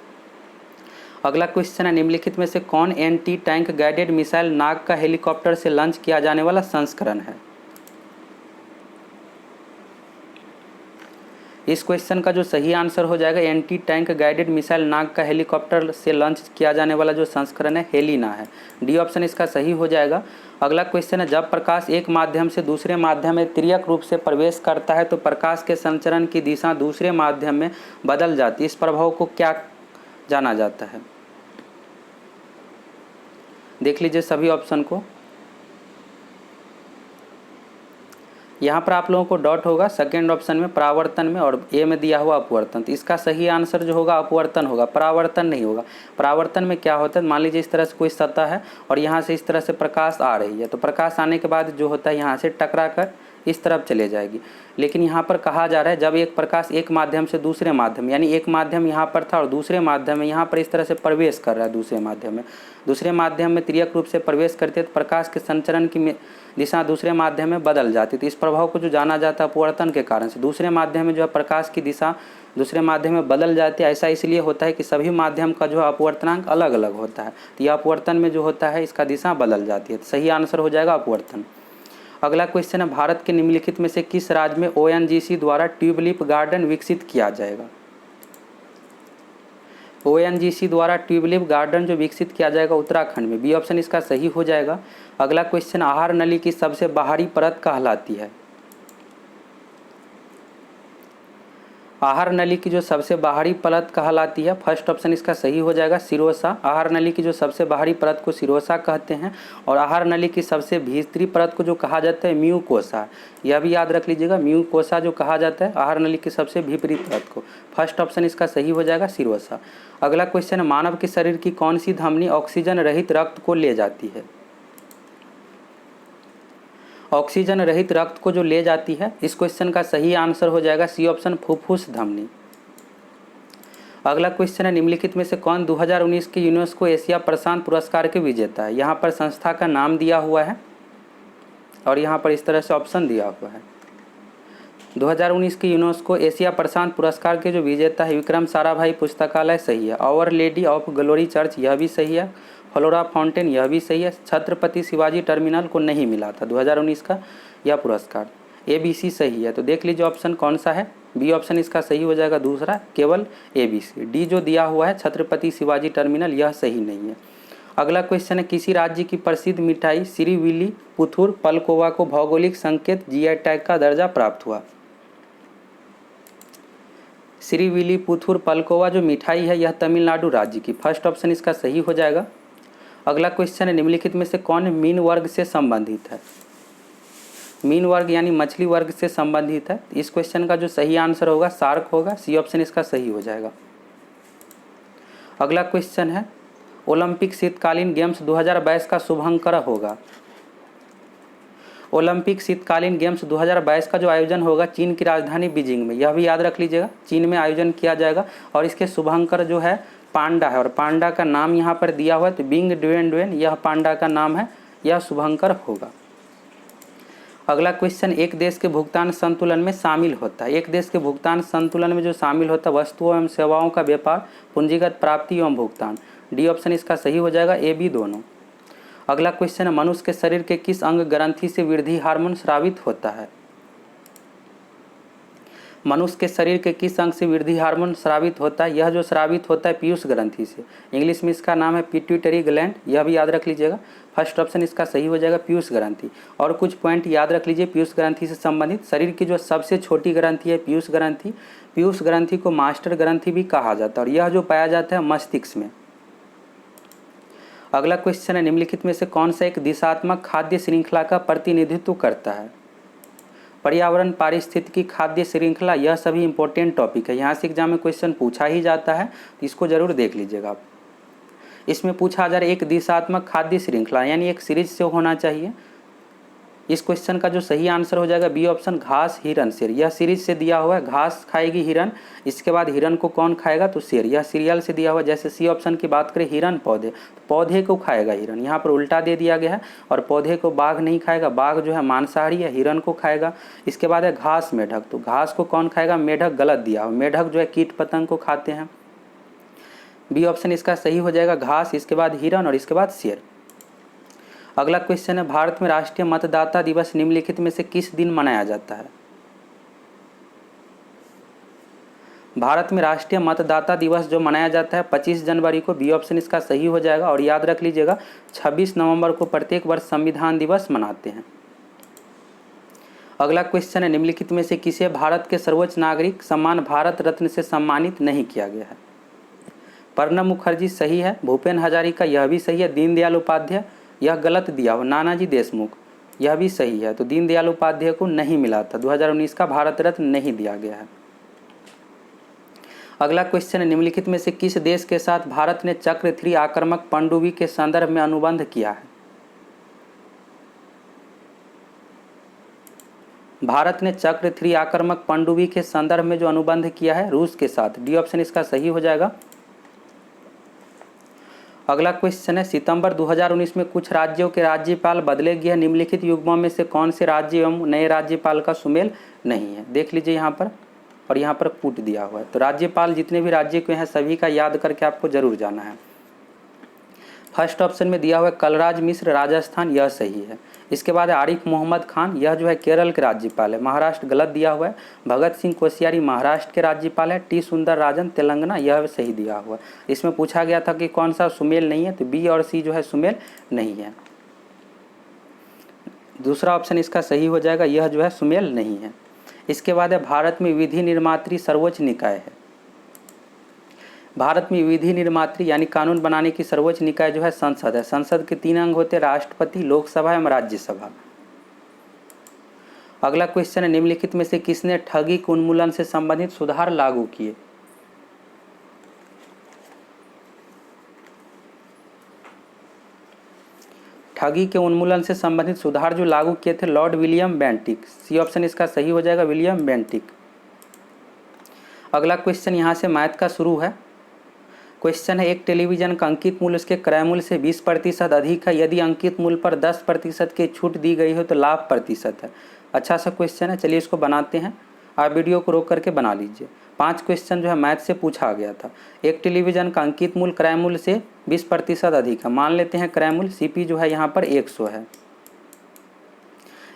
Speaker 1: अगला क्वेश्चन है, निम्नलिखित में से कौन एंटी टैंक गाइडेड मिसाइल नाग का हेलीकॉप्टर से लॉन्च किया जाने वाला संस्करण है। इस क्वेश्चन का जो सही आंसर हो जाएगा एंटी टैंक गाइडेड मिसाइल नाग का हेलीकॉप्टर से लॉन्च किया जाने वाला जो संस्करण है हेलिना है। डी ऑप्शन इसका सही हो जाएगा। अगला क्वेश्चन है, जब प्रकाश एक माध्यम से दूसरे माध्यम में तिर्यक रूप से प्रवेश करता है तो प्रकाश के संचरण की दिशा दूसरे माध्यम में बदल जाती है। इस प्रभाव को क्या जाना जाता है। देख लीजिए सभी ऑप्शन को। यहाँ पर आप लोगों को डॉट होगा सेकेंड ऑप्शन में परावर्तन में, और ए में दिया हुआ अपवर्तन। तो इसका सही आंसर जो होगा अपवर्तन होगा, परावर्तन नहीं होगा। परावर्तन में क्या होता है, मान लीजिए इस तरह से कोई सतह है और यहाँ से इस तरह से प्रकाश आ रही है, तो प्रकाश आने के बाद जो होता है यहाँ से टकरा कर इस तरफ चले जाएगी। लेकिन यहाँ पर कहा जा रहा है जब एक प्रकाश एक माध्यम से दूसरे माध्यम, यानी एक माध्यम यहाँ पर था और दूसरे माध्यम में यहाँ पर इस तरह से प्रवेश कर रहा है, दूसरे माध्यम में तिर्यक रूप से प्रवेश करते हैं तो प्रकाश के संचरण की दिशा दूसरे माध्यम में बदल जाती है। तो इस प्रभाव को जो जाना जाता है अपवर्तन के कारण से, दूसरे माध्यम में जो है प्रकाश की दिशा दूसरे माध्यम में बदल जाती है। ऐसा इसलिए होता है कि सभी माध्यम का जो अपवर्तनांक अलग अलग होता है, तो यह अपवर्तन में जो होता है इसका दिशा बदल जाती है। तो सही आंसर हो जाएगा अपवर्तन। अगला क्वेश्चन है, भारत के निम्नलिखित में से किस राज्य में ONGC द्वारा ट्यूबलिप गार्डन विकसित किया जाएगा? ONGC द्वारा ट्यूबलिप गार्डन जो विकसित किया जाएगा उत्तराखंड में, बी ऑप्शन इसका सही हो जाएगा। अगला क्वेश्चन, आहार नली की सबसे बाहरी परत कहलाती है? आहार नली की जो सबसे बाहरी परत कहलाती है, फर्स्ट ऑप्शन इसका सही हो जाएगा सिरोसा। आहार नली की जो सबसे बाहरी परत को सिरोसा कहते हैं, और आहार नली की सबसे भीतरी परत को जो कहा जाता है म्यूकोसा। यह भी याद रख लीजिएगा, म्यूकोसा जो कहा जाता है आहार नली की सबसे भीतरी परत को। फर्स्ट ऑप्शन इसका सही हो जाएगा सिरोसा। अगला क्वेश्चन है, मानव के शरीर की कौन सी धमनी ऑक्सीजन रहित रक्त को ले जाती है? ऑक्सीजन रहित रक्त को जो ले जाती है, इस क्वेश्चन का सही आंसर हो जाएगा सी ऑप्शन फुफ्फुस धमनी। अगला क्वेश्चन है, निम्नलिखित में से कौन 2019 के यूनेस्को एशिया प्रशांत पुरस्कार के विजेता है? यहाँ पर संस्था का नाम दिया हुआ है और यहाँ पर इस तरह से ऑप्शन दिया हुआ है। 2019 के यूनेस्को एशिया प्रशांत पुरस्कार के जो विजेता है विक्रम साराभाई पुस्तकालय सही है। Our Lady of Glory church यह भी सही है। फ्लोरा फाउंटेन यह भी सही है। छत्रपति शिवाजी टर्मिनल को नहीं मिला था 2019 का यह पुरस्कार। ABC सही है। तो देख लीजिए ऑप्शन कौन सा है, बी ऑप्शन इसका सही हो जाएगा दूसरा, केवल ABC। डी जो दिया हुआ है छत्रपति शिवाजी टर्मिनल यह सही नहीं है। अगला क्वेश्चन है, किसी राज्य की प्रसिद्ध मिठाई श्रीविली पुथुर पलकोवा को भौगोलिक संकेत GI टैग का दर्जा प्राप्त हुआ? श्रीविली पुथुर पलकोवा जो मिठाई है यह तमिलनाडु राज्य की, फर्स्ट ऑप्शन इसका सही हो जाएगा। अगला क्वेश्चन है, निम्नलिखित में से कौन मीन वर्ग से संबंधित है? मीन वर्ग यानी मछली वर्ग से संबंधित है। इस क्वेश्चन का जो सही आंसर होगा शार्क होगा, सी ऑप्शन इसका सही हो जाएगा। अगला क्वेश्चन है, ओलंपिक शीतकालीन गेम्स 2022 का शुभंकर होगा? ओलंपिक शीतकालीन गेम्स 2022 का जो आयोजन होगा चीन की राजधानी बीजिंग में, यह भी याद रख लीजिएगा, चीन में आयोजन किया जाएगा। और इसके शुभंकर जो है पांडा है, और पांडा का नाम यहाँ पर दिया हुआ है, तो बिंग ड्वेन ड्वेन यह पांडा का नाम है, यह शुभंकर होगा। अगला क्वेश्चन, एक देश के भुगतान संतुलन में शामिल होता है? एक देश के भुगतान संतुलन में जो शामिल होता है वस्तुओं एवं सेवाओं का व्यापार, पूंजीगत प्राप्ति एवं भुगतान। डी ऑप्शन इसका सही हो जाएगा, A B दोनों। अगला क्वेश्चन है, मनुष्य के शरीर के किस अंग ग्रंथि से वृद्धि हार्मोन स्रावित होता है? मनुष्य के शरीर के किस अंग से वृद्धि हार्मोन स्रावित होता है? यह जो स्रावित होता है पीयूष ग्रंथि से, इंग्लिश में इसका नाम है पिट्यूटरी ग्लैंड, यह भी याद रख लीजिएगा। फर्स्ट ऑप्शन इसका सही हो जाएगा पीयूष ग्रंथि। और कुछ पॉइंट याद रख लीजिए पीयूष ग्रंथि से संबंधित। शरीर की जो सबसे छोटी ग्रंथि है पीयूष ग्रंथि, पीयूष ग्रंथि को मास्टर ग्रंथि भी कहा जाता है, और यह जो पाया जाता है मस्तिष्क में। अगला क्वेश्चन है, निम्नलिखित में से कौन सा एक दिशात्मक खाद्य श्रृंखला का प्रतिनिधित्व करता है? पर्यावरण, पारिस्थितिकी, खाद्य श्रृंखला, यह सभी इंपॉर्टेंट टॉपिक है, यहाँ से एग्जाम में क्वेश्चन पूछा ही जाता है, तो इसको जरूर देख लीजिएगा आप। इसमें पूछा जा रहा है एक दिशात्मक खाद्य श्रृंखला, यानी एक सीरीज से होना चाहिए। इस क्वेश्चन का जो सही आंसर हो जाएगा बी ऑप्शन, घास हिरन शेर। यह सीरीज से दिया हुआ है, घास खाएगी हिरन, इसके बाद हिरन को कौन खाएगा तो शेर। यह सीरियल से दिया हुआ है। जैसे सी ऑप्शन की बात करें हिरन पौधे, तो पौधे को खाएगा हिरन, यहाँ पर उल्टा दे दिया गया है। और पौधे को बाघ नहीं खाएगा, बाघ जो है मांसाहारी है, हिरन को खाएगा। इसके बाद है घास मेढक, तो घास को कौन खाएगा, मेढक गलत दिया हुआ, मेढक जो है कीट पतंग को खाते हैं। बी ऑप्शन इसका सही हो जाएगा घास, इसके बाद हिरन और इसके बाद शेर। अगला क्वेश्चन है, भारत में राष्ट्रीय मतदाता दिवस निम्नलिखित में से किस दिन मनाया जाता है? भारत में राष्ट्रीय मतदाता दिवस जो मनाया जाता है 25 जनवरी को, बी ऑप्शन इसका सही हो जाएगा। और याद रख लीजिएगा 26 नवंबर को प्रत्येक वर्ष संविधान दिवस मनाते हैं। अगला क्वेश्चन है, निम्नलिखित में से किसे भारत के सर्वोच्च नागरिक सम्मान भारत रत्न से सम्मानित नहीं किया गया है? प्रणब मुखर्जी सही है, भूपेन हजारिका यह भी सही है, दीनदयाल उपाध्याय यह गलत दिया हो, नानाजी देशमुख यह भी सही है। तो दीनदयाल उपाध्याय को नहीं मिला था, 2019 का भारत रत्न नहीं दिया गया है। अगला क्वेश्चन है, निम्नलिखित में से किस देश के साथ भारत ने चक्र-3 आक्रामक पनडुब्बी के संदर्भ में अनुबंध किया है? भारत ने चक्र-3 आक्रामक पनडुब्बी के संदर्भ में जो अनुबंध किया है रूस के साथ। डी ऑप्शन इसका सही हो जाएगा। अगला क्वेश्चन है, सितंबर 2019 में कुछ राज्यों के राज्यपाल बदले गए, निम्नलिखित युग्मों में से कौन से राज्य एवं नए राज्यपाल का सुमेल नहीं है? देख लीजिए यहाँ पर, और यहाँ पर पुट दिया हुआ है। तो राज्यपाल जितने भी राज्य के हैं सभी का याद करके आपको जरूर जाना है। फर्स्ट ऑप्शन में दिया हुआ है कलराज मिश्र राजस्थान, यह सही है। इसके बाद आरिफ मोहम्मद खान, यह जो है केरल के राज्यपाल है। महाराष्ट्र गलत दिया हुआ है। भगत सिंह कोश्यारी महाराष्ट्र के राज्यपाल है। टी सुंदर राजन तेलंगाना, यह सही दिया हुआ है। इसमें पूछा गया था कि कौन सा सुमेल नहीं है, तो बी और सी जो है सुमेल नहीं है। दूसरा ऑप्शन इसका सही हो जाएगा, यह जो है सुमेल नहीं है। इसके बाद है भारत में विधि निर्मात्री सर्वोच्च निकाय है। भारत में विधि निर्मात्री यानी कानून बनाने की सर्वोच्च निकाय जो है संसद है। संसद के 3 अंग होते हैं, राष्ट्रपति, लोकसभा एवं राज्यसभा। अगला क्वेश्चन है, निम्नलिखित में से किसने ठगी के उन्मूलन से संबंधित सुधार लागू किए? ठगी के उन्मूलन से संबंधित सुधार जो लागू किए थे Lord William Bentinck. C option इसका सही हो जाएगा, विलियम बेंटिक। अगला क्वेश्चन यहाँ से मैथ का शुरू है। क्वेश्चन है, एक टेलीविजन का अंकित मूल्य उसके क्रय मूल्य से 20% अधिक है। यदि अंकित मूल्य पर 10% की छूट दी गई हो तो लाभ प्रतिशत है। अच्छा सा क्वेश्चन है, चलिए इसको बनाते हैं। आप वीडियो को रोक करके बना लीजिए। 5 क्वेश्चन जो है मैथ से पूछा गया था। एक टेलीविजन का अंकित मूल्य क्रय मूल्य से 20% अधिक है। मान लेते हैं क्रय मूल्य सीपी जो है यहाँ पर 100 है।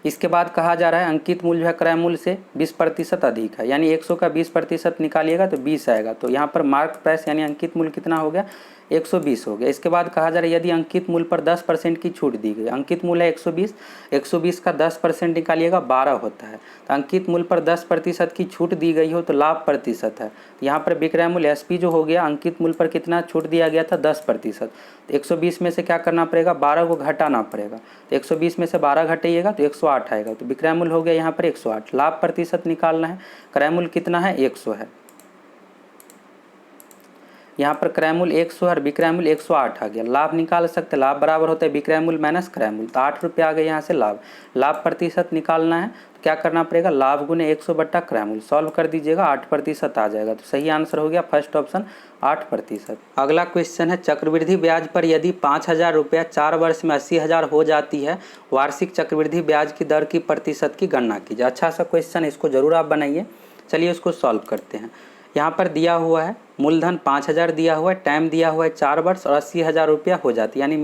Speaker 1: इसके बाद कहा जा रहा है अंकित मूल्य जो है क्रय मूल्य से 20% अधिक है, यानी 100 का 20% निकालिएगा तो 20 आएगा। तो यहाँ पर मार्क प्राइस यानी अंकित मूल्य कितना हो गया, 120 हो गया। इसके बाद कहा जा रहा है यदि अंकित मूल्य पर 10% की छूट दी गई, अंकित मूल्य है 120, 120 का 10% निकालिएगा 12 होता है। तो अंकित मूल्य पर 10% की छूट दी गई हो तो लाभ प्रतिशत है। यहाँ पर विक्रय मूल्य एसपी जो हो गया, अंकित मूल्य पर कितना छूट दिया गया था 10%। 120 में से क्या करना पड़ेगा, 12 को घटाना पड़ेगा। तो 120 में से 12 घटाइएगा तो 108 आएगा। तो विक्रय मूल्य हो गया यहाँ पर 108। लाभ प्रतिशत निकालना है, क्रय मूल्य कितना है 100 है। यहाँ पर क्रय मूल्य 100 और विक्रय मूल्य 108 आ गया। लाभ निकाल सकते, लाभ बराबर होता है विक्रय मूल्य माइनस क्रय मूल्य। तो 8 रुपये आ गए यहाँ से लाभ। लाभ प्रतिशत निकालना है तो क्या करना पड़ेगा, लाभ गुने 100 बट्टा क्रय मूल्य। सॉल्व कर दीजिएगा 8% आ जाएगा। तो सही आंसर हो गया फर्स्ट ऑप्शन 8%। अगला क्वेश्चन है, चक्रवृद्धि ब्याज पर यदि 5,000 रुपया 4 वर्ष में 80,000 हो जाती है, वार्षिक चक्रवृद्धि ब्याज की दर की प्रतिशत की गणना कीजिए। अच्छा सा क्वेश्चन, इसको जरूर आप बनाइए। चलिए उसको सॉल्व करते हैं। यहाँ पर दिया हुआ है मूलधन 5,000 दिया हुआ है, टाइम दिया हुआ है 4 वर्ष और 80,000 रुपया हो जाती है, यानी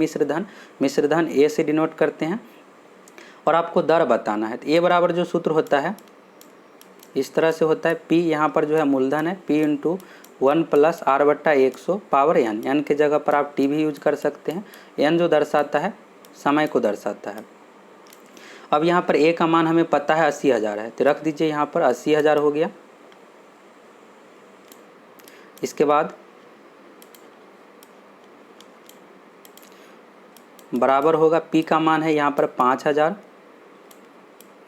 Speaker 1: मिश्र धन ए से डिनोट करते हैं और आपको दर बताना है। तो ए बराबर जो सूत्र होता है इस तरह से होता है, पी यहाँ पर जो है मूलधन है, पी इंटू 1 प्लस आर बट्टा 100 पावर एन। एन के जगह पर आप टी भी यूज कर सकते हैं। एन जो दर्शाता है समय को दर्शाता है। अब यहाँ पर ए का मान हमें पता है 80,000 है, तो रख दीजिए यहाँ पर 80,000 हो गया। इसके बाद बराबर होगा पी का मान है यहाँ पर 5,000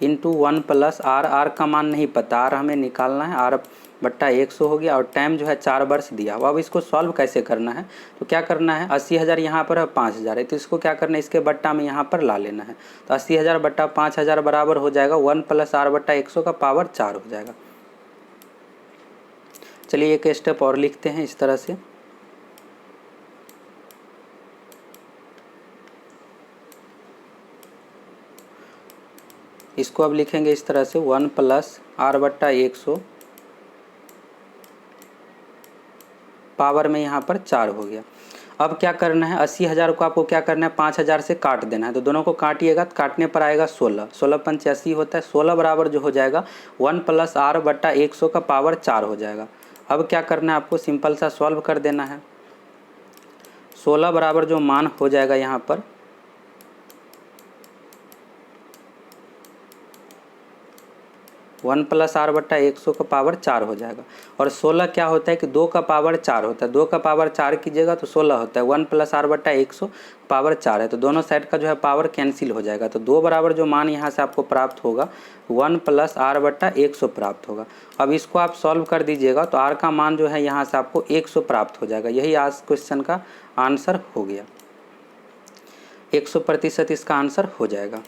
Speaker 1: इंटू 1 प्लस आर। आर का मान नहीं पता, आर हमें निकालना है, आर बट्टा 100 हो गया और टाइम जो है 4 वर्ष दिया हुआ। अब इसको सॉल्व कैसे करना है, तो क्या करना है 80,000 यहाँ पर है 5,000 है, तो इसको क्या करना है इसके बट्टा में यहाँ पर ला लेना है। तो 80,000 बट्टा 5,000 बराबर हो जाएगा 1 प्लस आर बट्टा 100 का पावर 4 हो जाएगा। चलिए एक स्टेप और लिखते हैं इस तरह से। इसको अब लिखेंगे इस तरह से 1 प्लस आर बट्टा 100 पावर में यहाँ पर 4 हो गया। अब क्या करना है, 80,000 को आपको क्या करना है 5,000 से काट देना है। तो दोनों को काटिएगा तो काटने पर आएगा 16, 16 पंच 80 होता है। 16 बराबर जो हो जाएगा 1 प्लस आर बट्टा 100 का पावर 4 हो जाएगा। अब क्या करना है आपको सिंपल सा सॉल्व कर देना है। 16 बराबर जो मान हो जाएगा यहाँ पर 1 1 + r/100 का पावर 4 हो जाएगा। और 16 क्या होता है कि 2 का पावर 4 होता है, 2 का पावर 4 कीजिएगा तो 16 होता है। 1 + r/100 पावर 4 है, तो दोनों साइड का जो है पावर कैंसिल हो जाएगा। तो 2 बराबर जो मान यहाँ से आपको प्राप्त होगा 1 + r/100 प्राप्त होगा। अब इसको आप सॉल्व कर दीजिएगा तो r का मान जो है यहाँ से आपको 100 प्राप्त हो जाएगा। यही आज क्वेश्चन का आंसर हो गया, 100% इसका आंसर हो जाएगा।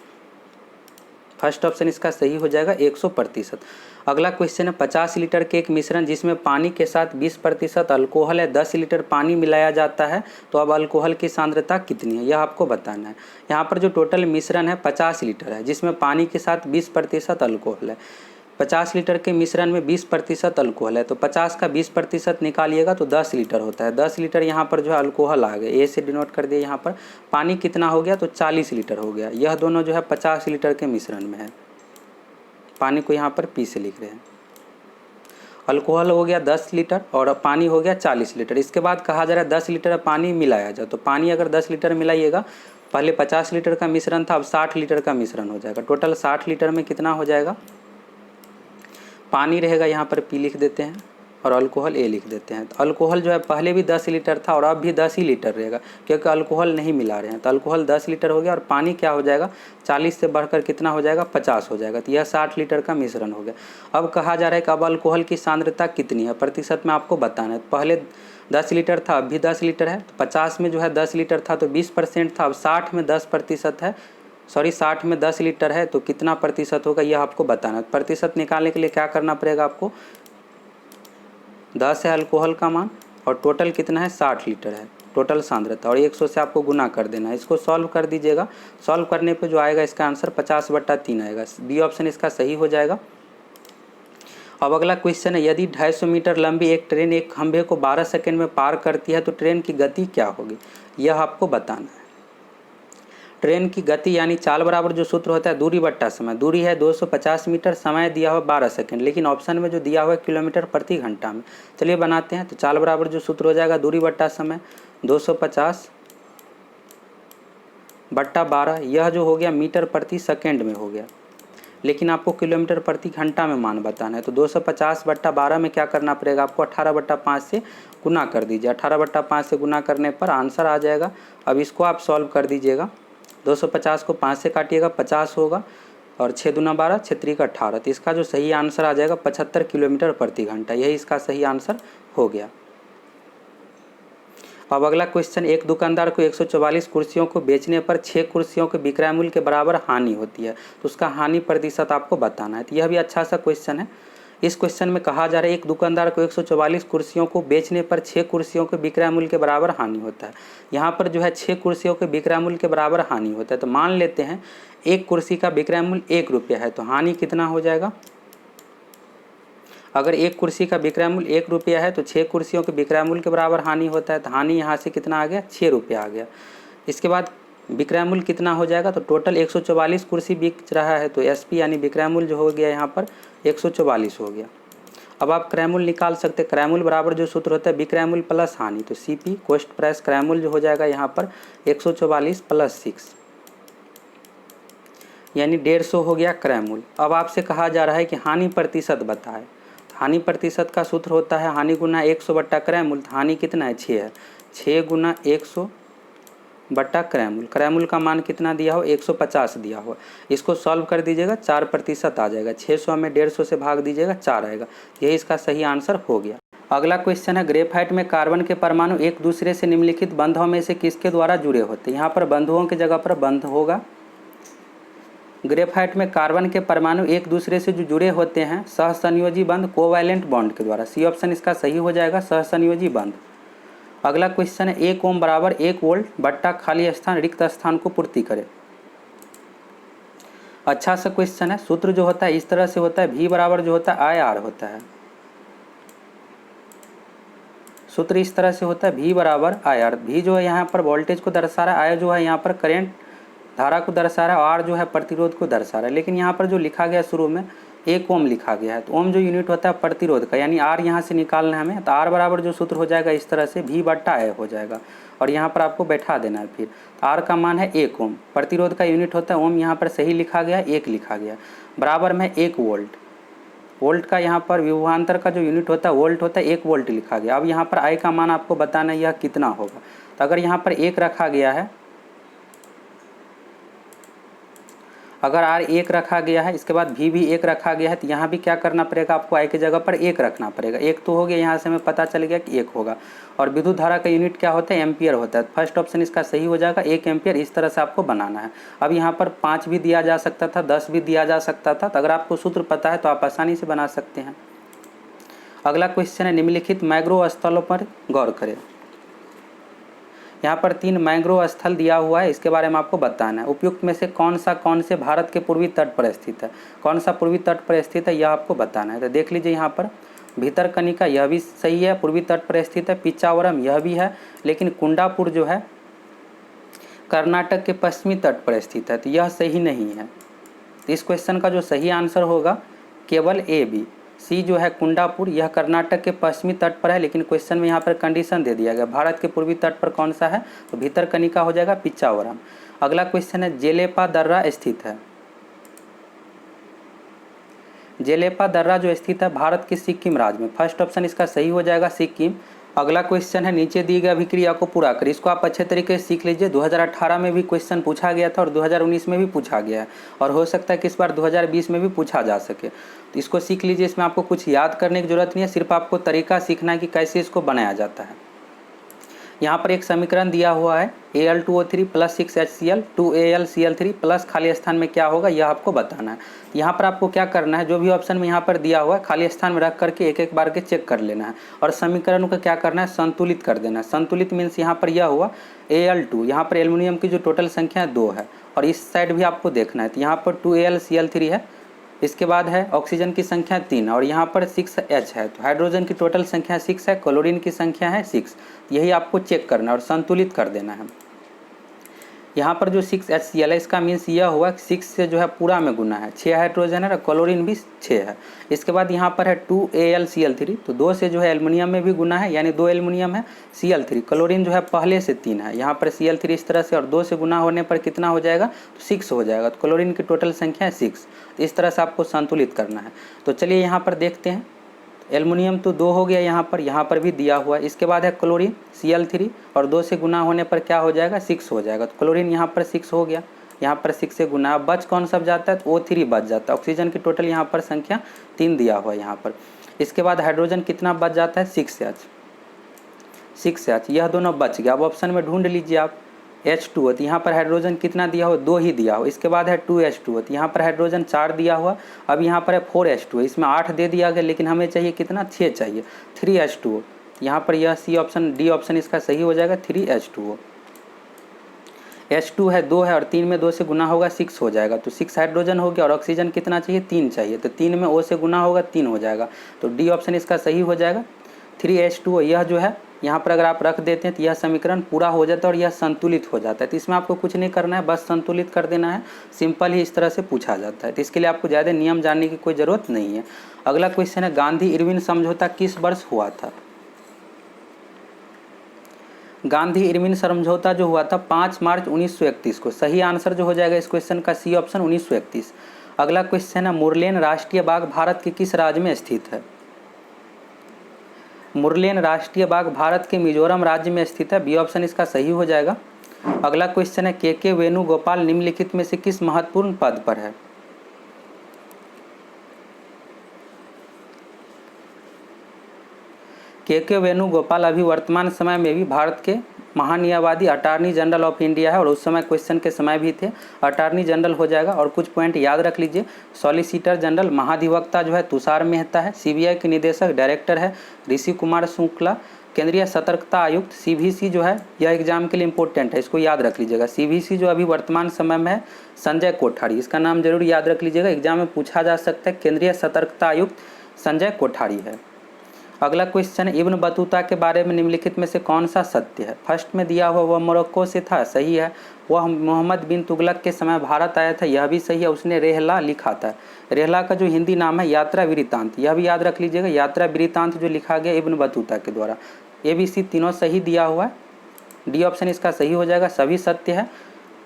Speaker 1: फर्स्ट ऑप्शन इसका सही हो जाएगा 100%। अगला क्वेश्चन है 50 लीटर के एक मिश्रण जिसमें पानी के साथ 20% अल्कोहल है, 10 लीटर पानी मिलाया जाता है, तो अब अल्कोहल की सांद्रता कितनी है यह आपको बताना है। यहाँ पर जो टोटल मिश्रण है 50 लीटर है जिसमें पानी के साथ 20% अल्कोहल है। 50 लीटर के मिश्रण में 20% अल्कोहल है, तो 50 का 20% निकालिएगा तो 10 लीटर होता है। 10 लीटर यहाँ पर जो है अल्कोहल आ गया, ए से डिनोट कर दिए। यहाँ पर पानी कितना हो गया तो 40 लीटर हो गया। यह दोनों जो है 50 लीटर के मिश्रण में है, पानी को यहाँ पर पी से लिख रहे हैं। अल्कोहल हो गया 10 लीटर और पानी हो गया 40 लीटर। इसके बाद कहा जा रहा है 10 लीटर पानी मिलाया जाए, तो पानी अगर 10 लीटर मिलाइएगा, पहले 50 लीटर का मिश्रण था, अब 60 लीटर का मिश्रण हो जाएगा। टोटल 60 लीटर में कितना हो जाएगा, पानी रहेगा यहाँ पर पी लिख देते हैं और अल्कोहल ए लिख देते हैं। तो अल्कोहल जो है पहले भी 10 लीटर था और अब भी 10 ही लीटर रहेगा क्योंकि अल्कोहल नहीं मिला रहे हैं। तो अल्कोहल 10 लीटर हो गया और पानी क्या हो जाएगा 40 से बढ़कर कितना हो जाएगा 50 हो जाएगा। तो यह 60 लीटर का मिश्रण हो गया। अब कहा जा रहा है कि अब अल्कोहल की सांद्रता कितनी है, प्रतिशत में आपको बताना है। पहले 10 लीटर था, अब भी 10 लीटर है। तो 50 में जो है 10 लीटर था तो 20% था, अब 60 में 10% है, 60 में 10 लीटर है तो कितना प्रतिशत होगा यह आपको बताना है। प्रतिशत निकालने के लिए क्या करना पड़ेगा आपको, 10 है अल्कोहल का मान और टोटल कितना है 60 लीटर है टोटल सांद्रता, और 100 से आपको गुना कर देना है। इसको सॉल्व कर दीजिएगा, सॉल्व करने पे जो आएगा इसका आंसर 50/3 आएगा। बी ऑप्शन इसका सही हो जाएगा। अब अगला क्वेश्चन है, यदि 250 मीटर लंबी एक ट्रेन एक खंभे को 12 सेकंड में पार करती है तो ट्रेन की गति क्या होगी यह आपको बताना है। ट्रेन की गति यानी चाल बराबर जो सूत्र होता है दूरी बट्टा समय। दूरी है 250 मीटर, समय दिया हुआ 12 सेकंड, लेकिन ऑप्शन में जो दिया हुआ है किलोमीटर प्रति घंटा में। चलिए बनाते हैं। तो चाल बराबर जो सूत्र हो जाएगा दूरी बट्टा समय 250 बट्टा 12, यह जो हो गया मीटर प्रति सेकंड में हो गया, लेकिन आपको किलोमीटर प्रति घंटा में मान बताना है। तो 250/12 में क्या करना पड़ेगा आपको 18/5 से गुना कर दीजिए। 18/5 से गुना करने पर आंसर आ जाएगा। अब इसको आप सॉल्व कर दीजिएगा। 250 को 5 से काटिएगा 50 होगा और 6 दूना 12, 6 त्रिक 18। तो इसका जो सही आंसर आ जाएगा 75 किलोमीटर प्रति घंटा, यही इसका सही आंसर हो गया। अब अगला क्वेश्चन, एक दुकानदार को 144 कुर्सियों को बेचने पर 6 कुर्सियों के विक्रय मूल्य के बराबर हानि होती है, तो उसका हानि प्रतिशत आपको बताना है। तो यह भी अच्छा सा क्वेश्चन है। इस क्वेश्चन में कहा जा रहा है एक दुकानदार को 144 कुर्सियों को बेचने पर 6 कुर्सियों के विक्रय मूल्य के बराबर हानि होता है। यहाँ पर जो है 6 कुर्सियों के विक्रय मूल्य के बराबर हानि होता है। तो मान लेते हैं एक कुर्सी का विक्रय मूल्य 1 रुपया है, तो हानि कितना हो जाएगा। अगर एक कुर्सी का विक्रय मूल्य 1 रुपया है तो 6 कुर्सियों के विक्रय मूल्य के बराबर हानि होता है। तो हानि यहाँ से कितना आ गया 6 रुपया आ गया। इसके बाद विक्रय मूल्य कितना हो जाएगा, तो टोटल 144 कुर्सी बिक रहा है तो एसपी यानी विक्रय मूल्य जो हो गया यहाँ पर 144 हो गया। अब आप क्रय मूल्य निकाल सकते हैं। क्रय मूल्य बराबर जो सूत्र होता है विक्रय मूल्य प्लस हानि, तो सीपी कॉस्ट प्राइस क्रय मूल्य जो हो जाएगा यहाँ पर 144 + 6 यानी 150 हो गया क्रय मूल्य। अब आपसे कहा जा रहा है कि हानि प्रतिशत बताए। हानि प्रतिशत का सूत्र होता है हानि गुना 100 बट्टा क्रय मूल्य। हानि कितना है 6 है, 6 गुना 100 बट्टा क्रय मूल्य। क्रय मूल्य का मान कितना दिया हो 150 दिया हो। इसको सॉल्व कर दीजिएगा 4% आ जाएगा। 600 में 150 से भाग दीजिएगा 4 आएगा। यही इसका सही आंसर हो गया। अगला क्वेश्चन है, ग्रेफाइट में कार्बन के परमाणु एक दूसरे से निम्नलिखित बंधों में से किसके द्वारा जुड़े होते हैं। यहाँ पर बंधुओं की जगह पर बंध होगा। ग्रेफाइट में कार्बन के परमाणु एक दूसरे से जो जुड़े होते हैं सहसंयोजी बंध कोवैलेंट बॉन्ड के द्वारा। सी ऑप्शन इसका सही हो जाएगा सहसंयोजी बंध। अगला क्वेश्चन है, 1 ओम बराबर 1 वोल्ट बट्टा खाली स्थान रिक्त स्थान को पूर्ति करे। अच्छा सा क्वेश्चन है। सूत्र जो होता है इस तरह से होता है, V बराबर जो होता है IR होता है। सूत्र इस तरह से होता है V बराबर IR। V जो है यहाँ पर वोल्टेज को दर्शा रहा है, I जो है यहाँ पर करंट धारा को दर्शा रहा है और R जो है प्रतिरोध को दर्शा रहा है। लेकिन यहाँ पर जो लिखा गया शुरू में 1 ओम लिखा गया है, तो ओम जो यूनिट होता है प्रतिरोध का, यानी R यहाँ से निकालना है हमें। तो R बराबर जो सूत्र हो जाएगा इस तरह से V/I हो जाएगा और यहाँ पर आपको बैठा देना है। फिर R का मान है 1 ओम, प्रतिरोध का यूनिट होता है ओम, यहाँ पर सही लिखा गया 1 लिखा गया, बराबर में 1 वोल्ट। वोल्ट का यहाँ पर विभवांतर का जो यूनिट होता है वोल्ट होता है, 1 वोल्ट लिखा गया। अब यहाँ पर I का मान आपको बताना है यह कितना होगा। तो अगर यहाँ पर 1 रखा गया है, अगर R 1 रखा गया है, इसके बाद V भी 1 रखा गया है, तो यहाँ भी क्या करना पड़ेगा आपको, I की जगह पर 1 रखना पड़ेगा। 1 तो हो गया, यहाँ से हमें पता चल गया कि 1 होगा। और विद्युत धारा का यूनिट क्या होता है, एम्पियर होता है। फर्स्ट ऑप्शन इसका सही हो जाएगा, 1 एम्पियर। इस तरह से आपको बनाना है। अब यहाँ पर 5 भी दिया जा सकता था, 10 भी दिया जा सकता था। तो अगर आपको सूत्र पता है तो आप आसानी से बना सकते हैं। अगला क्वेश्चन है, निम्नलिखित मैंग्रोव स्थलों पर गौर करें। यहाँ पर 3 मैंग्रोव स्थल दिया हुआ है, इसके बारे में आपको बताना है। उपयुक्त में से कौन से भारत के पूर्वी तट पर स्थित है, कौन सा पूर्वी तट पर स्थित है, यह आपको बताना है। तो देख लीजिए यहाँ पर भितरकनिका, यह भी सही है, पूर्वी तट पर स्थित है। पिच्चावरम यह भी है, लेकिन कुंडापुर जो है कर्नाटक के पश्चिमी तट पर स्थित है, तो यह सही नहीं है। तो इस क्वेश्चन का जो सही आंसर होगा केवल ए बी। सी जो है कुंडापुर, यह कर्नाटक के पश्चिमी तट पर है, लेकिन क्वेश्चन में यहाँ पर कंडीशन दे दिया गया भारत के पूर्वी तट पर कौन सा है, तो भितरकनिका हो जाएगा, पिच्चावरम। अगला क्वेश्चन है, जेलेपा दर्रा स्थित है। जेलेपा दर्रा जो स्थित है भारत के सिक्किम राज्य में। फर्स्ट ऑप्शन इसका सही हो जाएगा, सिक्किम। अगला क्वेश्चन है, नीचे दी गई अभिक्रिया को पूरा करें। इसको आप अच्छे तरीके से सीख लीजिए। 2018 में भी क्वेश्चन पूछा गया था और 2019 में भी पूछा गया है, और हो सकता है कि इस बार 2020 में भी पूछा जा सके। तो इसको सीख लीजिए। इसमें आपको कुछ याद करने की जरूरत नहीं है, सिर्फ आपको तरीका सीखना है कि कैसे इसको बनाया जाता है। यहाँ पर एक समीकरण दिया हुआ है, Al2O3 plus 6HCl 2AlCl3 plus खाली स्थान में क्या होगा, यह आपको बताना है। यहाँ पर आपको क्या करना है, जो भी ऑप्शन में यहाँ पर दिया हुआ है खाली स्थान में रख करके एक एक बार के चेक कर लेना है, और समीकरण को क्या करना है, संतुलित कर देना है। संतुलित मीन्स यहाँ पर यह हुआ Al2, यहाँ पर एल्युमिनियम की जो टोटल संख्या है 2 है, और इस साइड भी आपको देखना है। तो यहाँ पर 2AlCl3 है, इसके बाद है ऑक्सीजन की संख्या 3, और यहाँ पर 6H है। तो हाइड्रोजन की टोटल संख्या 6 है, क्लोरीन की संख्या है 6। यही आपको चेक करना और संतुलित कर देना है। यहाँ पर जो 6HCl है, इसका मीन्स यह हुआ 6 से जो है पूरा में गुना है, 6 हाइड्रोजन है और क्लोरीन भी 6 है। इसके बाद यहाँ पर है 2AlCl3, तो 2 से जो है एल्युमिनियम में भी गुना है, यानी 2 एल्युमिनियम है। Cl3 क्लोरीन जो है पहले से 3 है, यहाँ पर Cl3 इस तरह से, और 2 से गुना होने पर कितना हो जाएगा, तो 6 हो जाएगा। तो क्लोरीन की टोटल संख्या है 6। इस तरह से आपको संतुलित करना है। तो चलिए यहाँ पर देखते हैं। एल्युमिनियम तो 2 हो गया, यहाँ पर भी दिया हुआ है। इसके बाद है क्लोरीन Cl3, और 2 से गुना होने पर क्या हो जाएगा, 6 हो जाएगा। तो क्लोरीन यहाँ पर 6 हो गया, यहाँ पर 6 से गुना। अब बच कौन सा जाता है, तो O3 बच जाता है। ऑक्सीजन की टोटल यहाँ पर संख्या 3 दिया हुआ है यहाँ पर। इसके बाद हाइड्रोजन कितना बच जाता है, 6H, यह दोनों बच गया। अब ऑप्शन में ढूंढ लीजिए आप। H2O, तो यहाँ पर हाइड्रोजन कितना दिया हुआ, 2 ही दिया हुआ। इसके बाद है 2H2O, तो यहाँ पर हाइड्रोजन 4 दिया हुआ। अब यहाँ पर है 4H2O, इसमें 8 दे दिया गया, लेकिन हमें चाहिए कितना, 6 चाहिए, 3H2O। यहाँ पर यह सी ऑप्शन, डी ऑप्शन इसका सही हो जाएगा, 3H2O। H2 है 2 है, और 3 में 2 से गुना होगा 6 हो जाएगा। तो 6 हाइड्रोजन हो गया, और ऑक्सीजन कितना चाहिए, 3 चाहिए। तो 3 में O से गुना होगा 3 हो जाएगा। तो डी ऑप्शन इसका सही हो जाएगा, 3H2O। यह जो है यहाँ पर अगर आप रख देते हैं तो यह समीकरण पूरा हो जाता है, और यह संतुलित हो जाता है। तो इसमें आपको कुछ नहीं करना है, बस संतुलित कर देना है। सिंपल ही इस तरह से पूछा जाता है, तो इसके लिए आपको ज़्यादा नियम जानने की कोई ज़रूरत नहीं है। अगला क्वेश्चन है, गांधी इरविन समझौता किस वर्ष हुआ था। गांधी इरविन समझौता जो हुआ था 5 मार्च 1931 को। सही आंसर जो हो जाएगा इस क्वेश्चन का सी ऑप्शन, 1931। अगला क्वेश्चन है, मुरलेन राष्ट्रीय बाग भारत के किस राज्य में स्थित है। मुरलेन राष्ट्रीय बाग भारत के मिजोरम राज्य में स्थित है, बी ऑप्शन इसका सही हो जाएगा। अगला क्वेश्चन है, के वेणुगोपाल निम्नलिखित में से किस महत्वपूर्ण पद पर है। के वेणुगोपाल अभी वर्तमान समय में भी भारत के महान्यायवादी अटॉर्नी जनरल ऑफ इंडिया है, और उस समय क्वेश्चन के समय भी थे। अटॉर्नी जनरल हो जाएगा। और कुछ पॉइंट याद रख लीजिए। सॉलिसिटर जनरल महाधिवक्ता जो है तुषार मेहता है। सीबीआई के निदेशक डायरेक्टर है ऋषि कुमार शुक्ला। केंद्रीय सतर्कता आयुक्त सीवीसी जो है, यह एग्जाम के लिए इंपॉर्टेंट है, इसको याद रख लीजिएगा। सीवीसी जो अभी वर्तमान समय में है संजय कोठारी, इसका नाम जरूर याद रख लीजिएगा, एग्जाम में पूछा जा सकता है। केंद्रीय सतर्कता आयुक्त संजय कोठारी है। अगला क्वेश्चन, इब्न बतूता के बारे में निम्नलिखित में से कौन सा सत्य है। फर्स्ट में दिया हुआ वह मोरक्को से था, सही है। वह मोहम्मद बिन तुगलक के समय भारत आया था, यह भी सही है। उसने रेहला लिखा था। रेहला का जो हिंदी नाम है यात्रा वृत्तांत, यह भी याद रख लीजिएगा। यात्रा वृत्तांत जो लिखा गया इब्न बतूता के द्वारा। ABC तीनों सही दिया हुआ है, डी ऑप्शन इसका सही हो जाएगा, सभी सत्य है।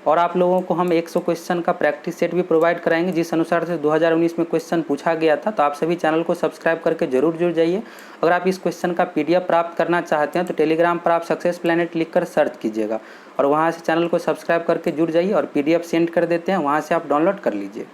Speaker 1: और आप लोगों को हम 100 क्वेश्चन का प्रैक्टिस सेट भी प्रोवाइड कराएंगे, जिस अनुसार से 2019 में क्वेश्चन पूछा गया था। तो आप सभी चैनल को सब्सक्राइब करके जरूर जुड़ जाइए। अगर आप इस क्वेश्चन का PDF प्राप्त करना चाहते हैं तो टेलीग्राम पर आप सक्सेस प्लैनेट लिख कर सर्च कीजिएगा और वहाँ से चैनल को सब्सक्राइब करके जुड़ जाइए और PDF सेंड कर देते हैं, वहाँ से आप डाउनलोड कर लीजिए।